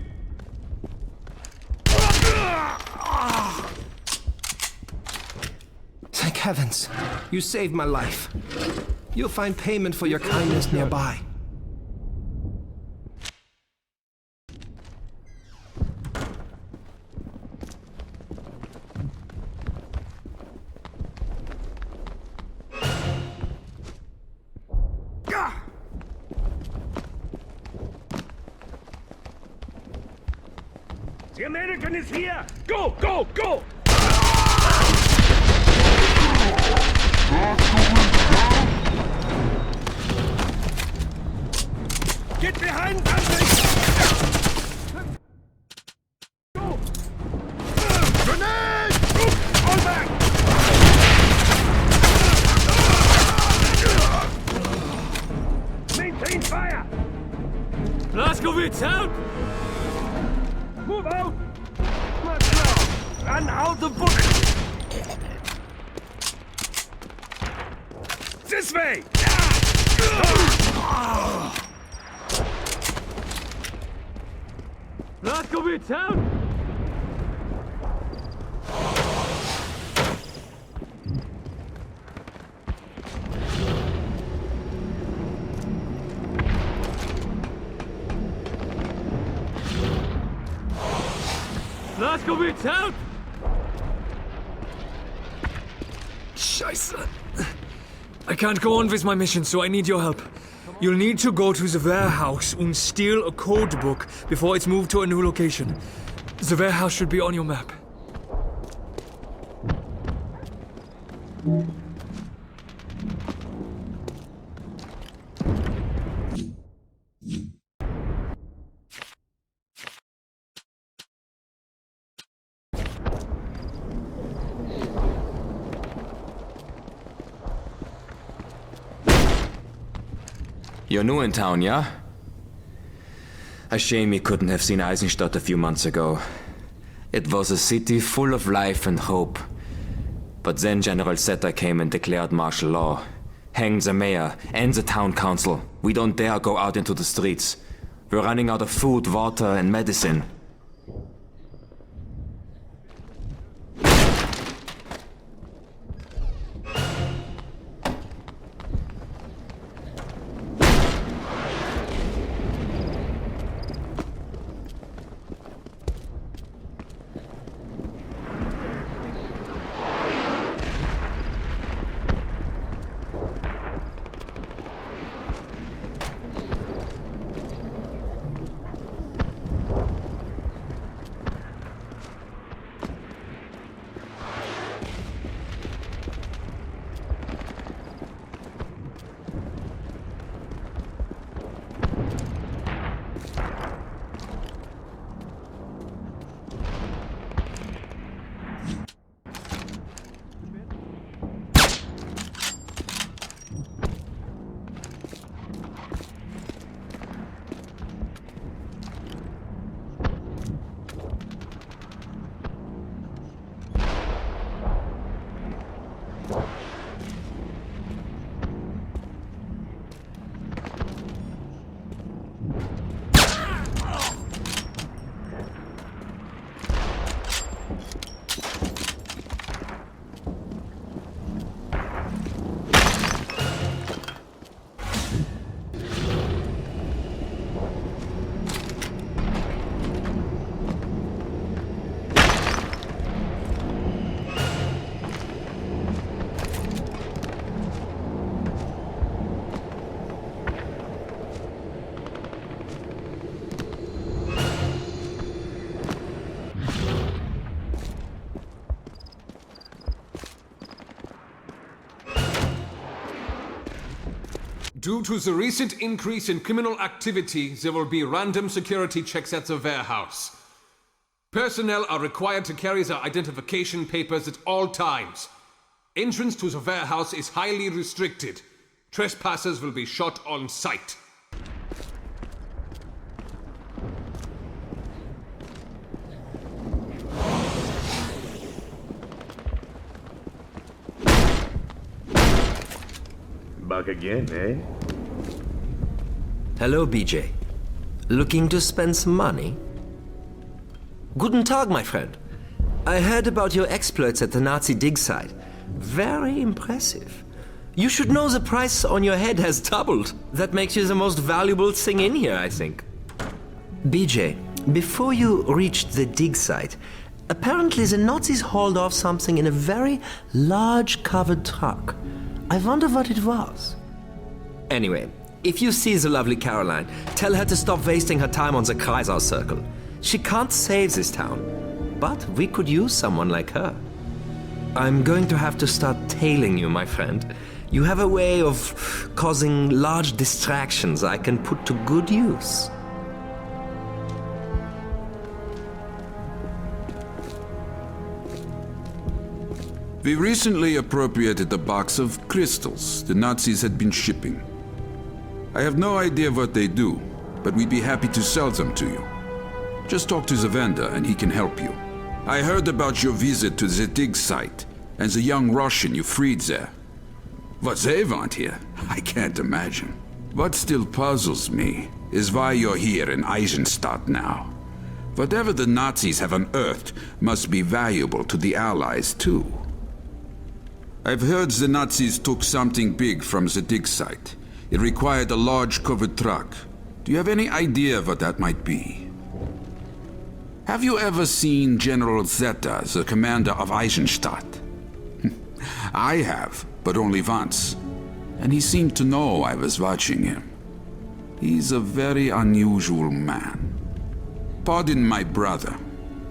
Thank heavens. You saved my life. You'll find payment for your kindness nearby. The American is here! Go, go, go! Get behind something! Go! Grenade! Fall back! Maintain fire! Blazkowicz, help! Move out! Not now! Run out of bullets! This way! Blazkowicz, help! Blazkowicz, help! Scheiße. I can't go on with my mission, so I need your help. You'll need to go to the warehouse and steal a code book before it's moved to a new location. The warehouse should be on your map. You're new in town, yeah? A shame you couldn't have seen Eisenstadt a few months ago. It was a city full of life and hope. But then General Setter came and declared martial law. Hanged the mayor and the town council. We don't dare go out into the streets. We're running out of food, water, and medicine. Due to the recent increase in criminal activity, there will be random security checks at the warehouse. Personnel are required to carry their identification papers at all times. Entrance to the warehouse is highly restricted. Trespassers will be shot on sight. Back again, eh? Hello, BJ. Looking to spend some money? Guten Tag, my friend. I heard about your exploits at the Nazi dig site. Very impressive. You should know the price on your head has doubled. That makes you the most valuable thing in here, I think. BJ, before you reached the dig site, apparently the Nazis hauled off something in a very large covered truck. I wonder what it was. Anyway, if you see the lovely Caroline, tell her to stop wasting her time on the Kreisau Circle. She can't save this town, but we could use someone like her. I'm going to have to start tailing you, my friend. You have a way of causing large distractions I can put to good use. We recently appropriated a box of crystals the Nazis had been shipping. I have no idea what they do, but we'd be happy to sell them to you. Just talk to the vendor and he can help you. I heard about your visit to the dig site and the young Russian you freed there. What they want here, I can't imagine. What still puzzles me is why you're here in Eisenstadt now. Whatever the Nazis have unearthed must be valuable to the Allies too. I've heard the Nazis took something big from the dig site. It required a large covered truck. Do you have any idea what that might be? Have you ever seen General Zeta, the commander of Eisenstadt? I have, but only once. And he seemed to know I was watching him. He's a very unusual man. Pardon my brother.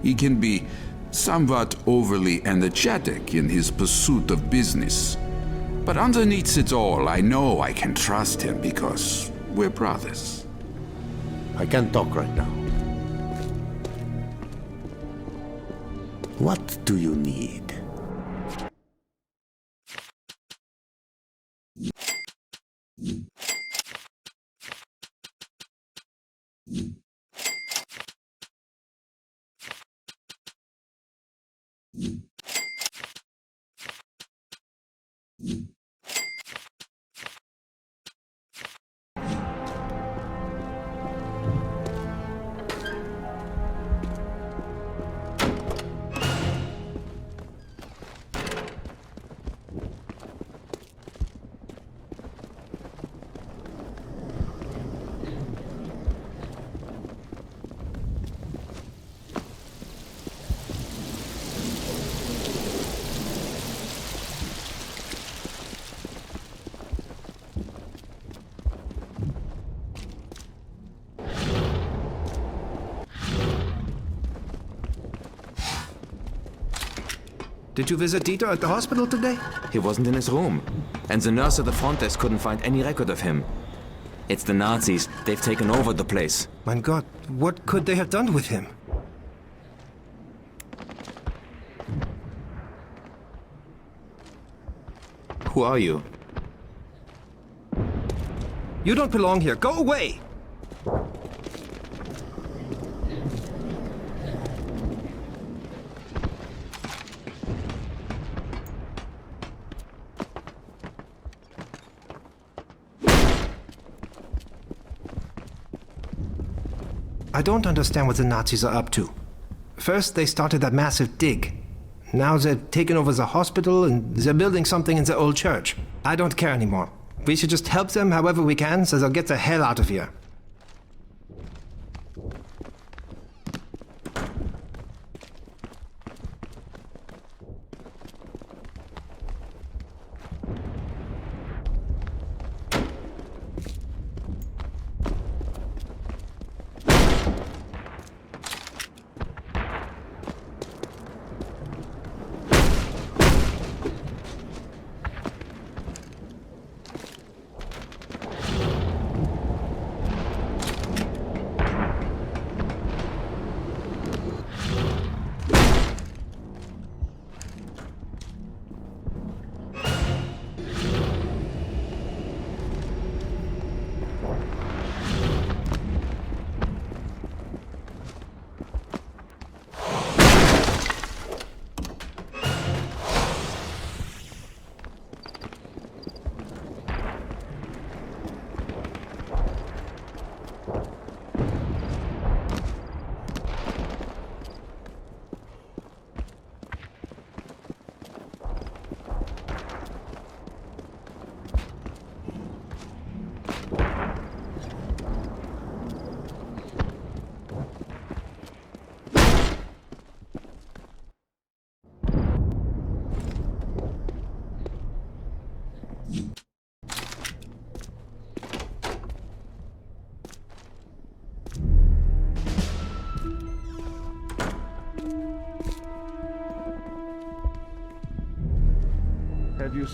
He can be somewhat overly energetic in his pursuit of business. But underneath it all, I know I can trust him because we're brothers. I can't talk right now. What do you need? Did you visit Dieter at the hospital today? He wasn't in his room. And the nurse at the front desk couldn't find any record of him. It's the Nazis. They've taken over the place. Mein Gott, what could they have done with him? Who are you? You don't belong here. Go away! I don't understand what the Nazis are up to. First, they started that massive dig. Now they've taken over the hospital and they're building something in the old church. I don't care anymore. We should just help them however we can so they'll get the hell out of here.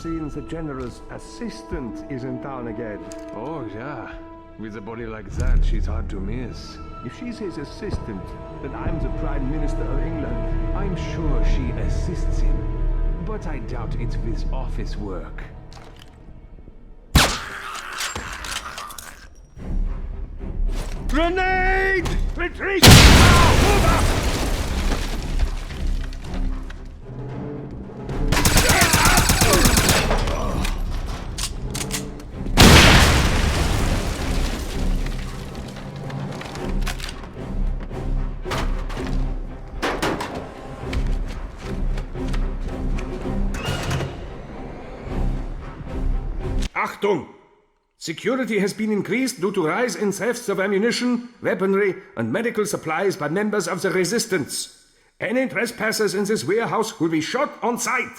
seen the General's assistant is in town again. Oh, yeah. With a body like that, she's hard to miss. If she's his assistant, then I'm the Prime Minister of England. I'm sure she assists him, but I doubt it's with office work. Grenade! Retreat! Now! Move up! Achtung! Security has been increased due to rise in thefts of ammunition, weaponry, and medical supplies by members of the Resistance. Any trespassers in this warehouse will be shot on sight.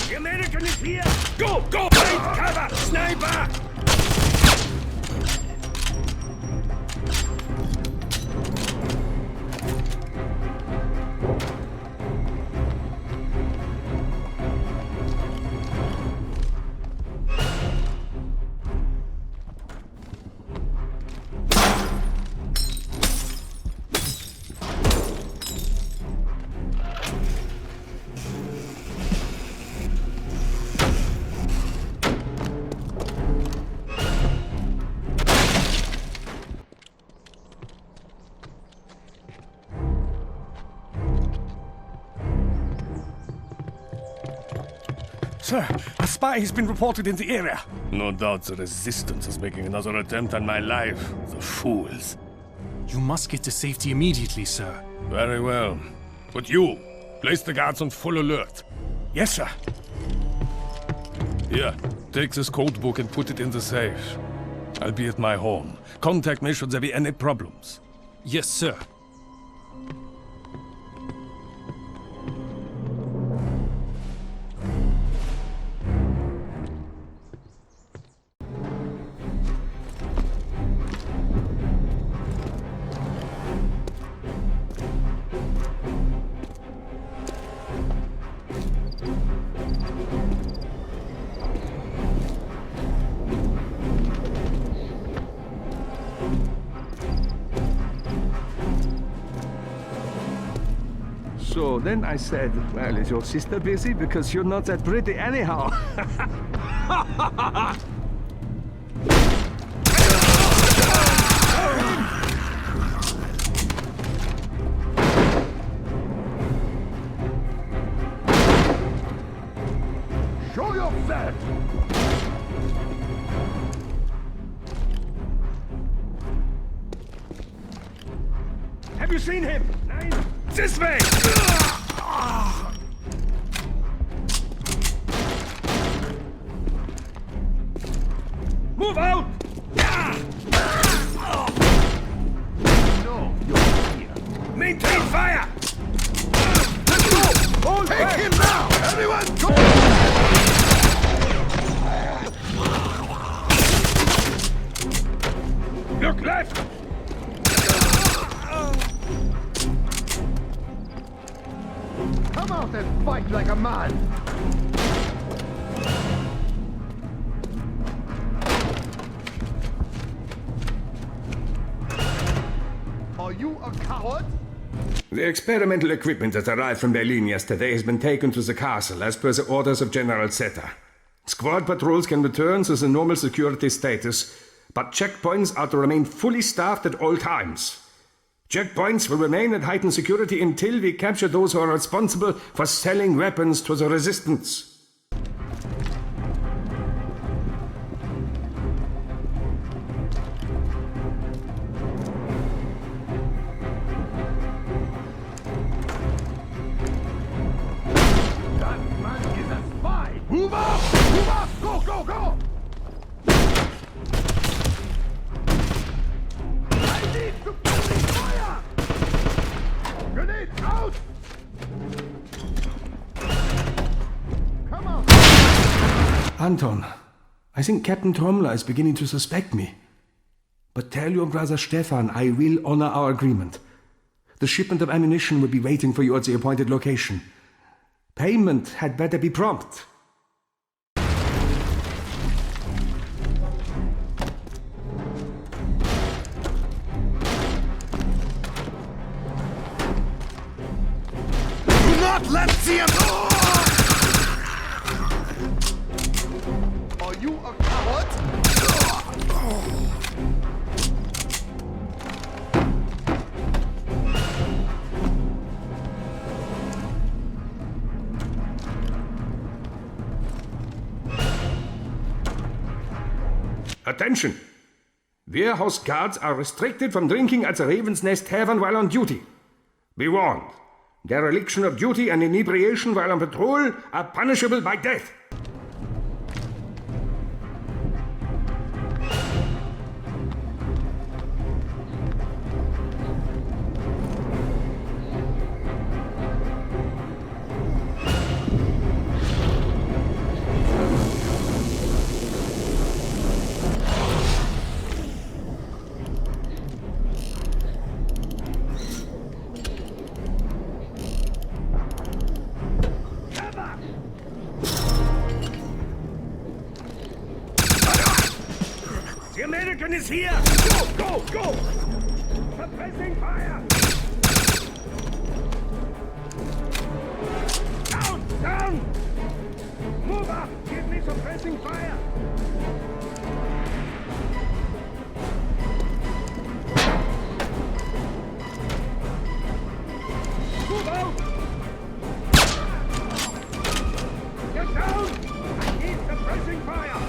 The American is here! Go! Go! Find cover! Sniper! Sir, a spy has been reported in the area. No doubt the Resistance is making another attempt on my life. The fools. You must get to safety immediately, sir. Very well. But you, place the guards on full alert. Yes, sir. Here, take this code book and put it in the safe. I'll be at my home. Contact me should there be any problems. Yes, sir. So then I said, well, is your sister busy? Because you're not that pretty anyhow. Show yourself! Have you seen him? Nein? This way! Move out! No, you're here. Maintain fire! Let's go! Hold Take him now! Everyone go! Look left! Come out and fight like a man! Are you a coward? The experimental equipment that arrived from Berlin yesterday has been taken to the castle as per the orders of General Zetter. Squad patrols can return to the normal security status, but checkpoints are to remain fully staffed at all times. Checkpoints will remain at heightened security until we capture those who are responsible for selling weapons to the Resistance. That man is a spy! Move up! Move up! Go, go, go! I need to fire! Grenade out! Anton, I think Captain Trommler is beginning to suspect me. But tell your brother Stefan I will honor our agreement. The shipment of ammunition will be waiting for you at the appointed location. Payment had better be prompt. Do not let them... Are you a coward? Attention! Warehouse guards are restricted from drinking at the Raven's Nest Tavern while on duty. Be warned, dereliction of duty and inebriation while on patrol are punishable by death. The American is here! Go, go, go! Suppressing fire! Down, down! Move up! Give me suppressing fire! Move out! Get down! I need suppressing fire!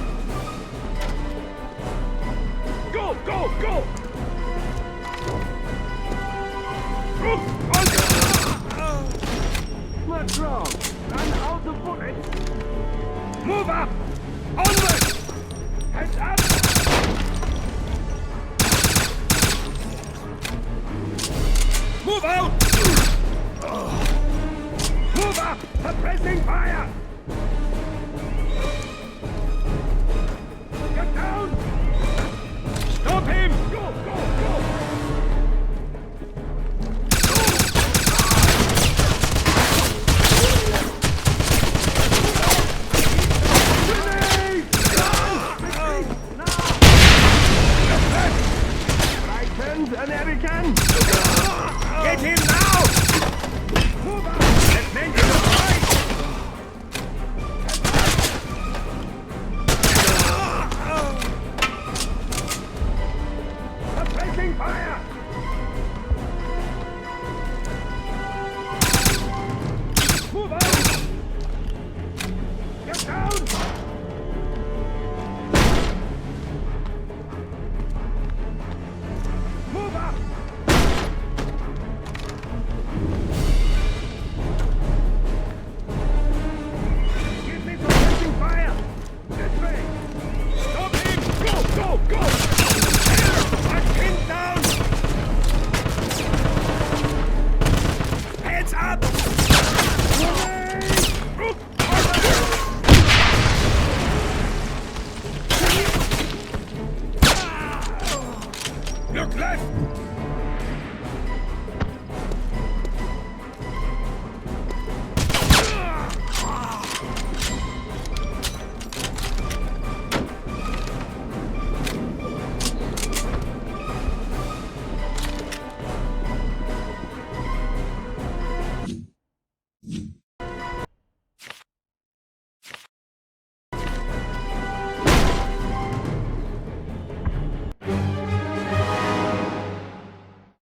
Go, go, go! What's wrong? Run out of bullets! Move up! Onward! Heads up! Move out! Move up! Suppressing fire! Get down! Stop him! Go, go, go! Frightened American! Get him now! Move out! That man is right! Suppressing fire! Move out! Get down! Move up! Give me suppressing fire! This way! Stop him! Go, go, go! Punch him down! Heads up! Look left!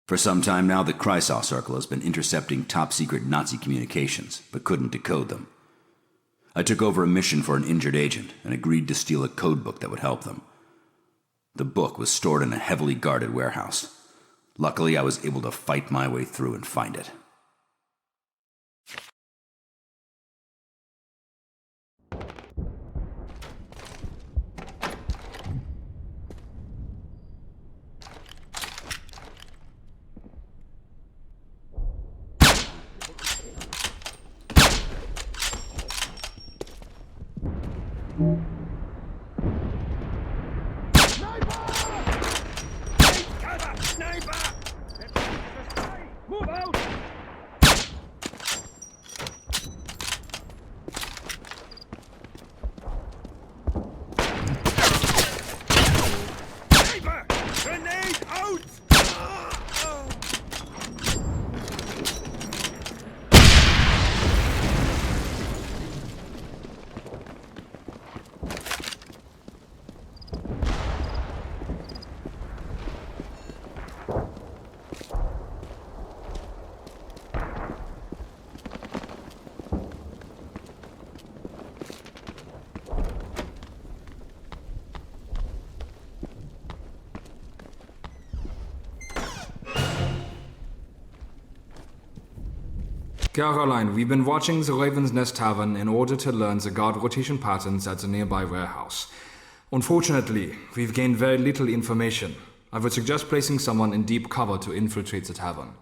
For some time now, the Kreisau Circle has been intercepting top-secret Nazi communications, but couldn't decode them. I took over a mission for an injured agent and agreed to steal a codebook that would help them. The book was stored in a heavily guarded warehouse. Luckily, I was able to fight my way through and find it. Move out! Sniper! Grenade out! Caroline, we've been watching the Raven's Nest Tavern in order to learn the guard rotation patterns at the nearby warehouse. Unfortunately, we've gained very little information. I would suggest placing someone in deep cover to infiltrate the tavern.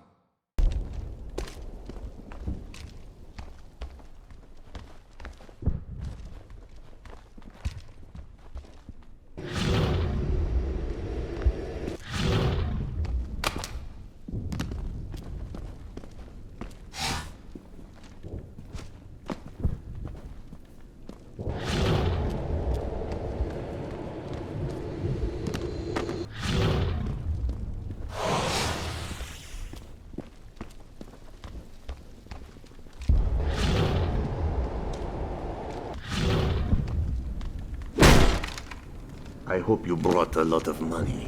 I hope you brought a lot of money.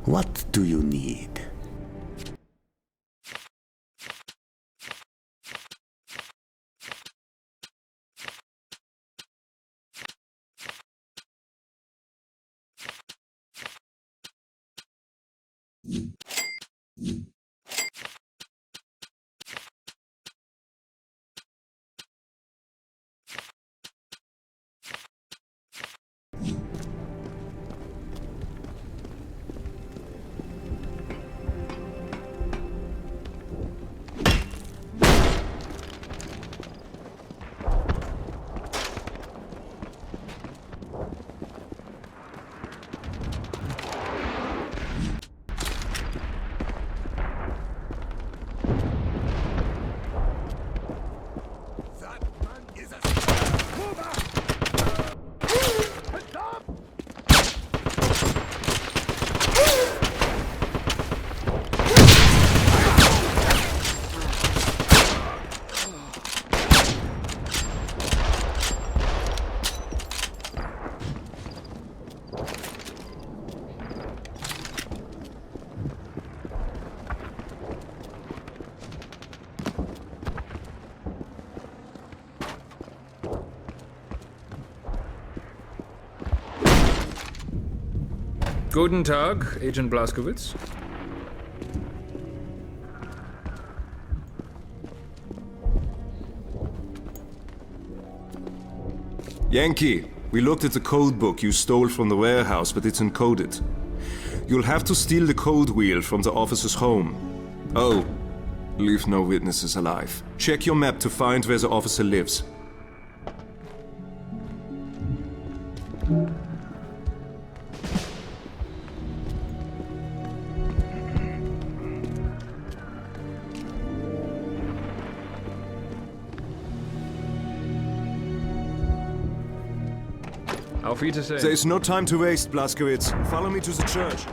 What do you need? Guten Tag, Agent Blaskowitz. Yankee, we looked at the code book you stole from the warehouse, but it's encoded. You'll have to steal the code wheel from the officer's home. Oh, leave no witnesses alive. Check your map to find where the officer lives. Auf Wiedersehen. There is no time to waste, Blaskowitz. Follow me to the church.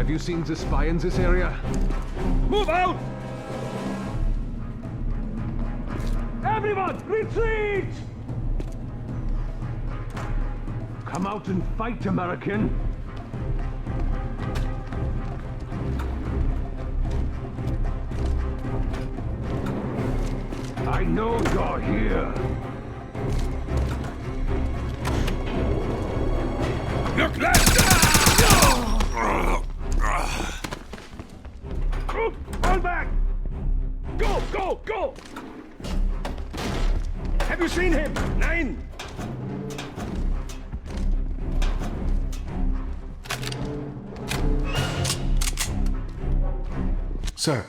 Have you seen the spy in this area? Move out! Everyone, retreat! Come out and fight, American! I know you're here! Look left! Fall back! Go, go, go! Have you seen him? Nein! Sir,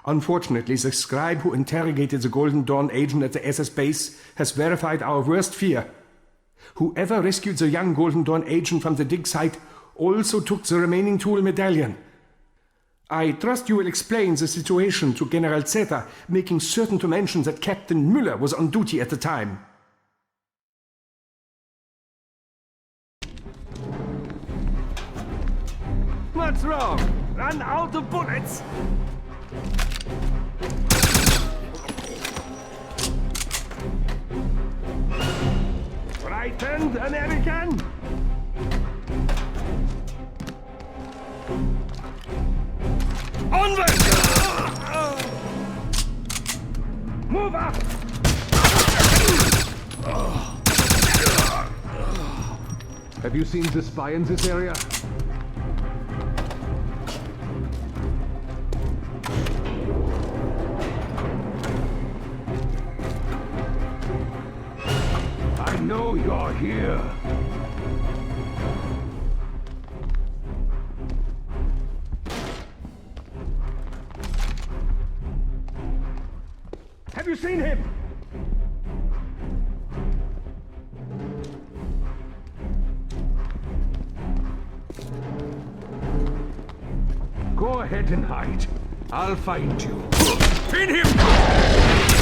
unfortunately, the scribe who interrogated the Golden Dawn agent at the SS base has verified our worst fear. Whoever rescued the young Golden Dawn agent from the dig site also took the remaining tool medallion. I trust you will explain the situation to General Zeta, making certain to mention that Captain Müller was on duty at the time. What's wrong? Run out of bullets! Frightened, American? Onward! Move up! Have you seen the spy in this area? I know you're here. Have you seen him? Go ahead and hide. I'll find you. Pin him!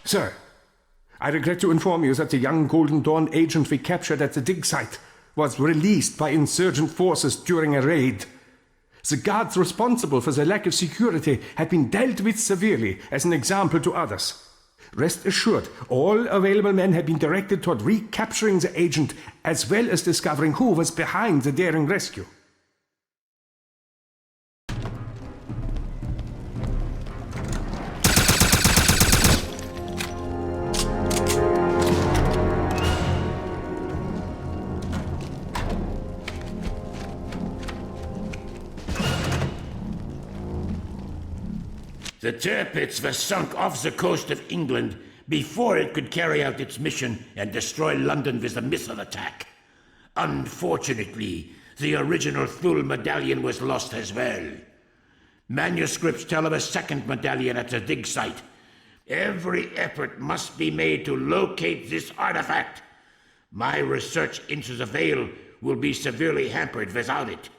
Sir, I regret to inform you that the young Golden Dawn agent we captured at the dig site was released by insurgent forces during a raid. The guards responsible for the lack of security had been dealt with severely as an example to others. Rest assured, all available men had been directed toward recapturing the agent as well as discovering who was behind the daring rescue. The Tirpitz was sunk off the coast of England before it could carry out its mission and destroy London with a missile attack. Unfortunately, the original Thule medallion was lost as well. Manuscripts tell of a second medallion at the dig site. Every effort must be made to locate this artifact. My research into the Veil will be severely hampered without it.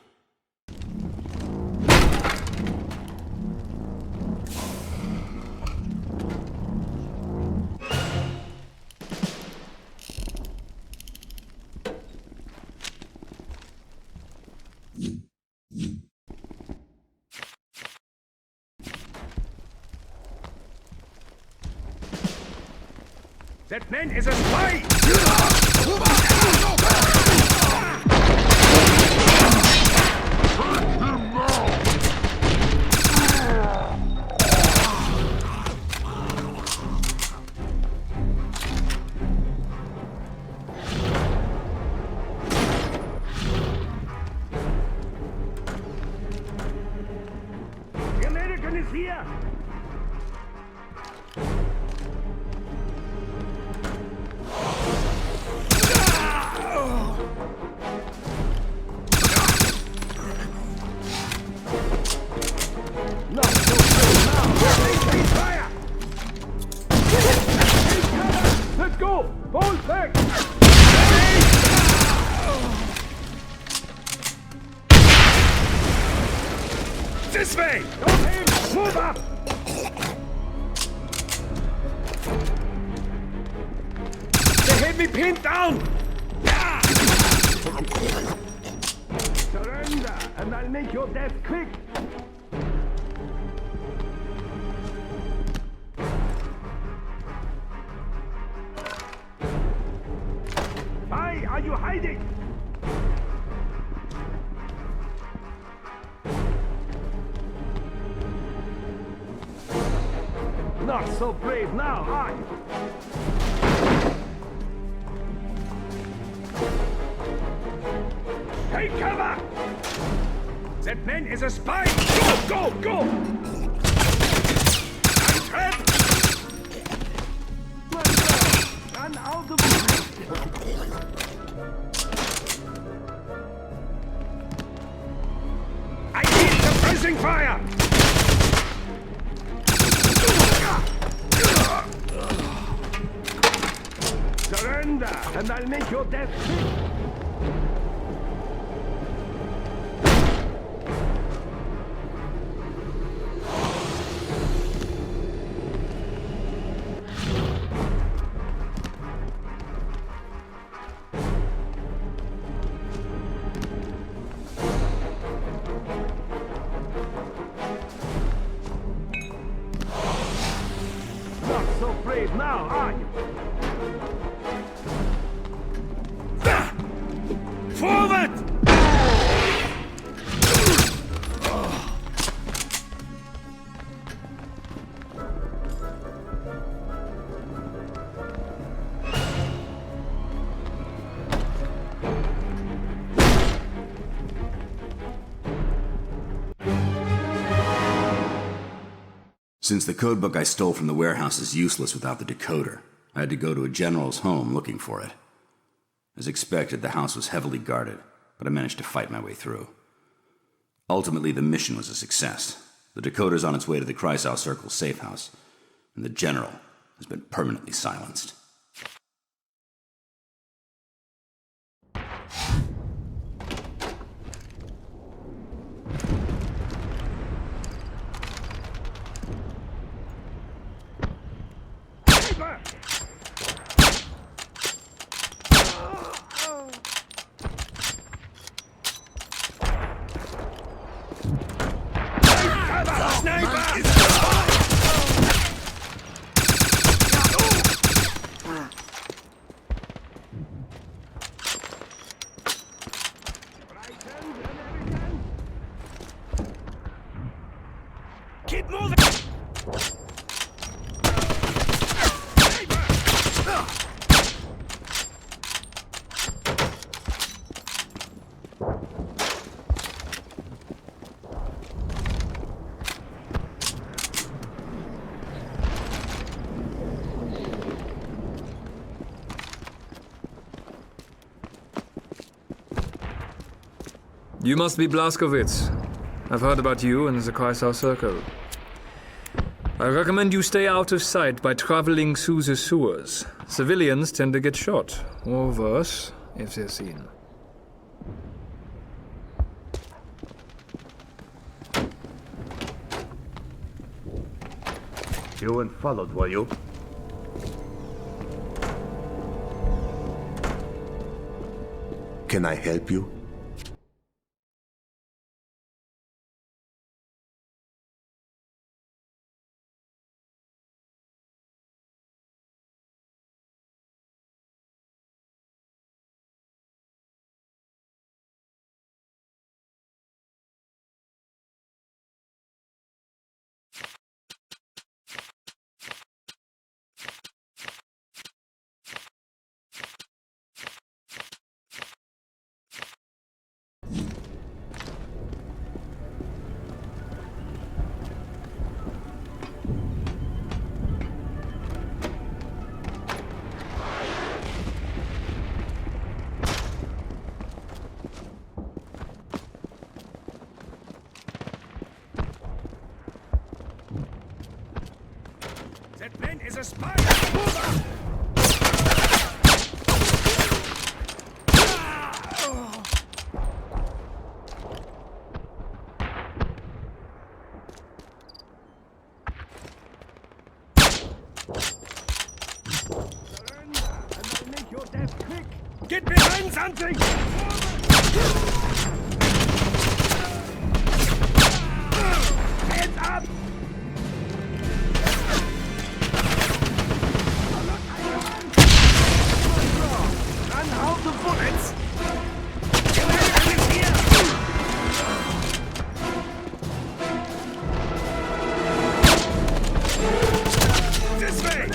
That man is a spy! The American is here! Not so good now! Taking fire! Let's go! Fall back! This way! Don't aim! Move up! They had me pinned down! Surrender, and I'll make your death quick! Why are you hiding? Not so brave now, are you? Take cover! That man is a spy! Go, go, go! I'm trapped! Run out of the... I need suppressing fire! Surrender, and I'll make your death quick! Not so brave now, are you? Forward! Since the codebook I stole from the warehouse is useless without the decoder, I had to go to a general's home looking for it. As expected, the house was heavily guarded, but I managed to fight my way through. Ultimately, the mission was a success. The decoder's on its way to the Kreisau Circle safe house, and the general has been permanently silenced. Keep moving! You must be Blazkowicz. I've heard about you and the Kreisau Circle. I recommend you stay out of sight by traveling through the sewers. Civilians tend to get shot, or worse, if they're seen. You weren't followed, were you? Can I help you? a spy! Move up! Get behind something! Hands up! Run out of bullets! This way!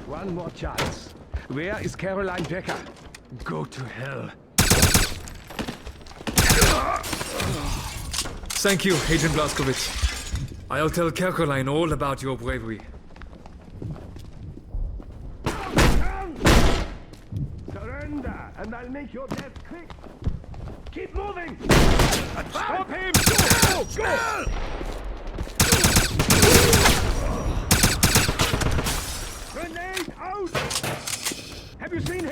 One more chance. Where is Caroline Becker? Go to hell. Thank you, Agent Blazkowicz. I'll tell Caroline all about your bravery. Surrender, and I'll make your death quick. Keep moving! Stop him! Go! Go! Grenade out! Have you seen him?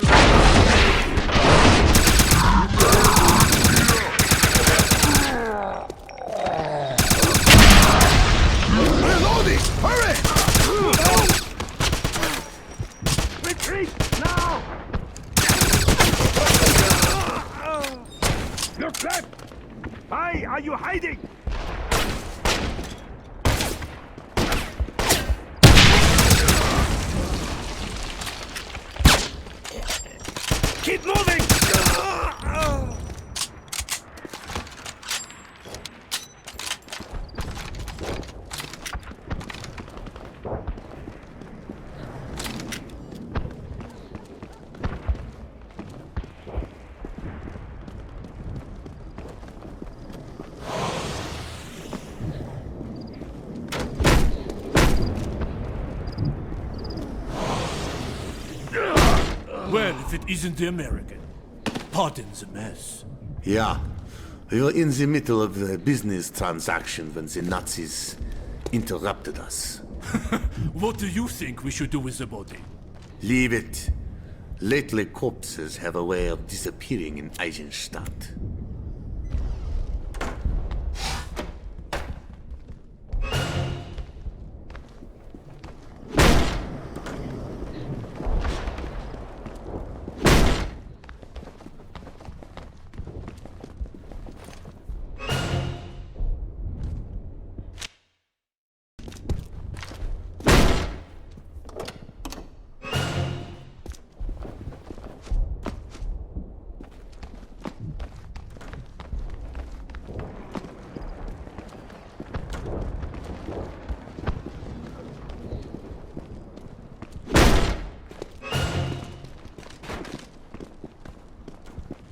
Reloading! Hurry! Retreat now! You're trapped! Why are you hiding? Keep moving! Well, if it isn't the American. Pardon the mess. Yeah. We were in the middle of a business transaction when the Nazis interrupted us. What do you think we should do with the body? Leave it. Lately, corpses have a way of disappearing in Eisenstadt.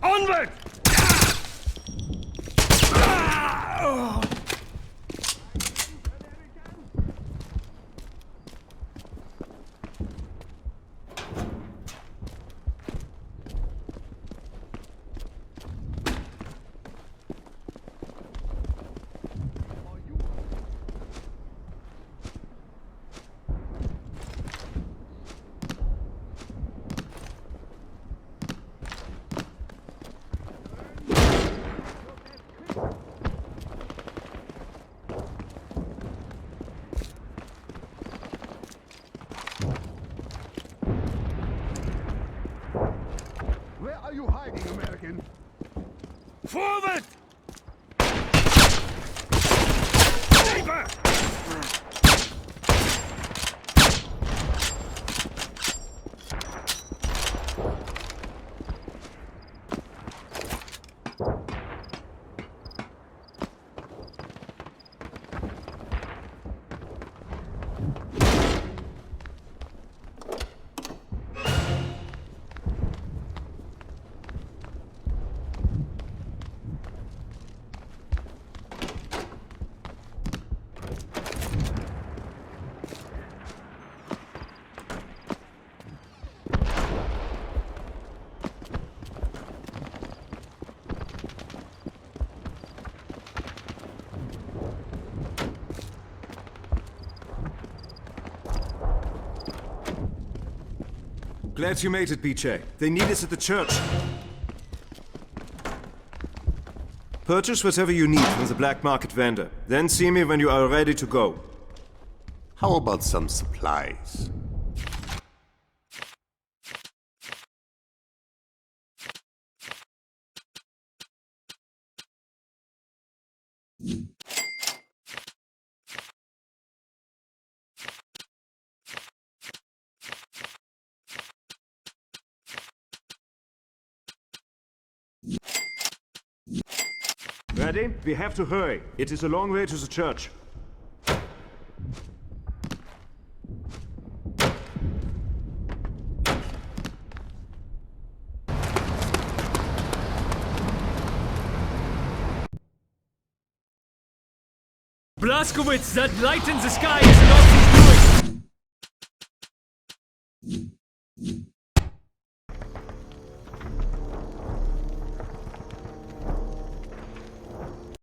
Onward! Where are you hiding, American? Forward! Sniper! Glad you made it, BJ. They need us at the church. Purchase whatever you need from the black market vendor. Then see me when you are ready to go. How about some supplies? Ready? We have to hurry. It is a long way to the church. Blazkowicz, that light in the sky is not...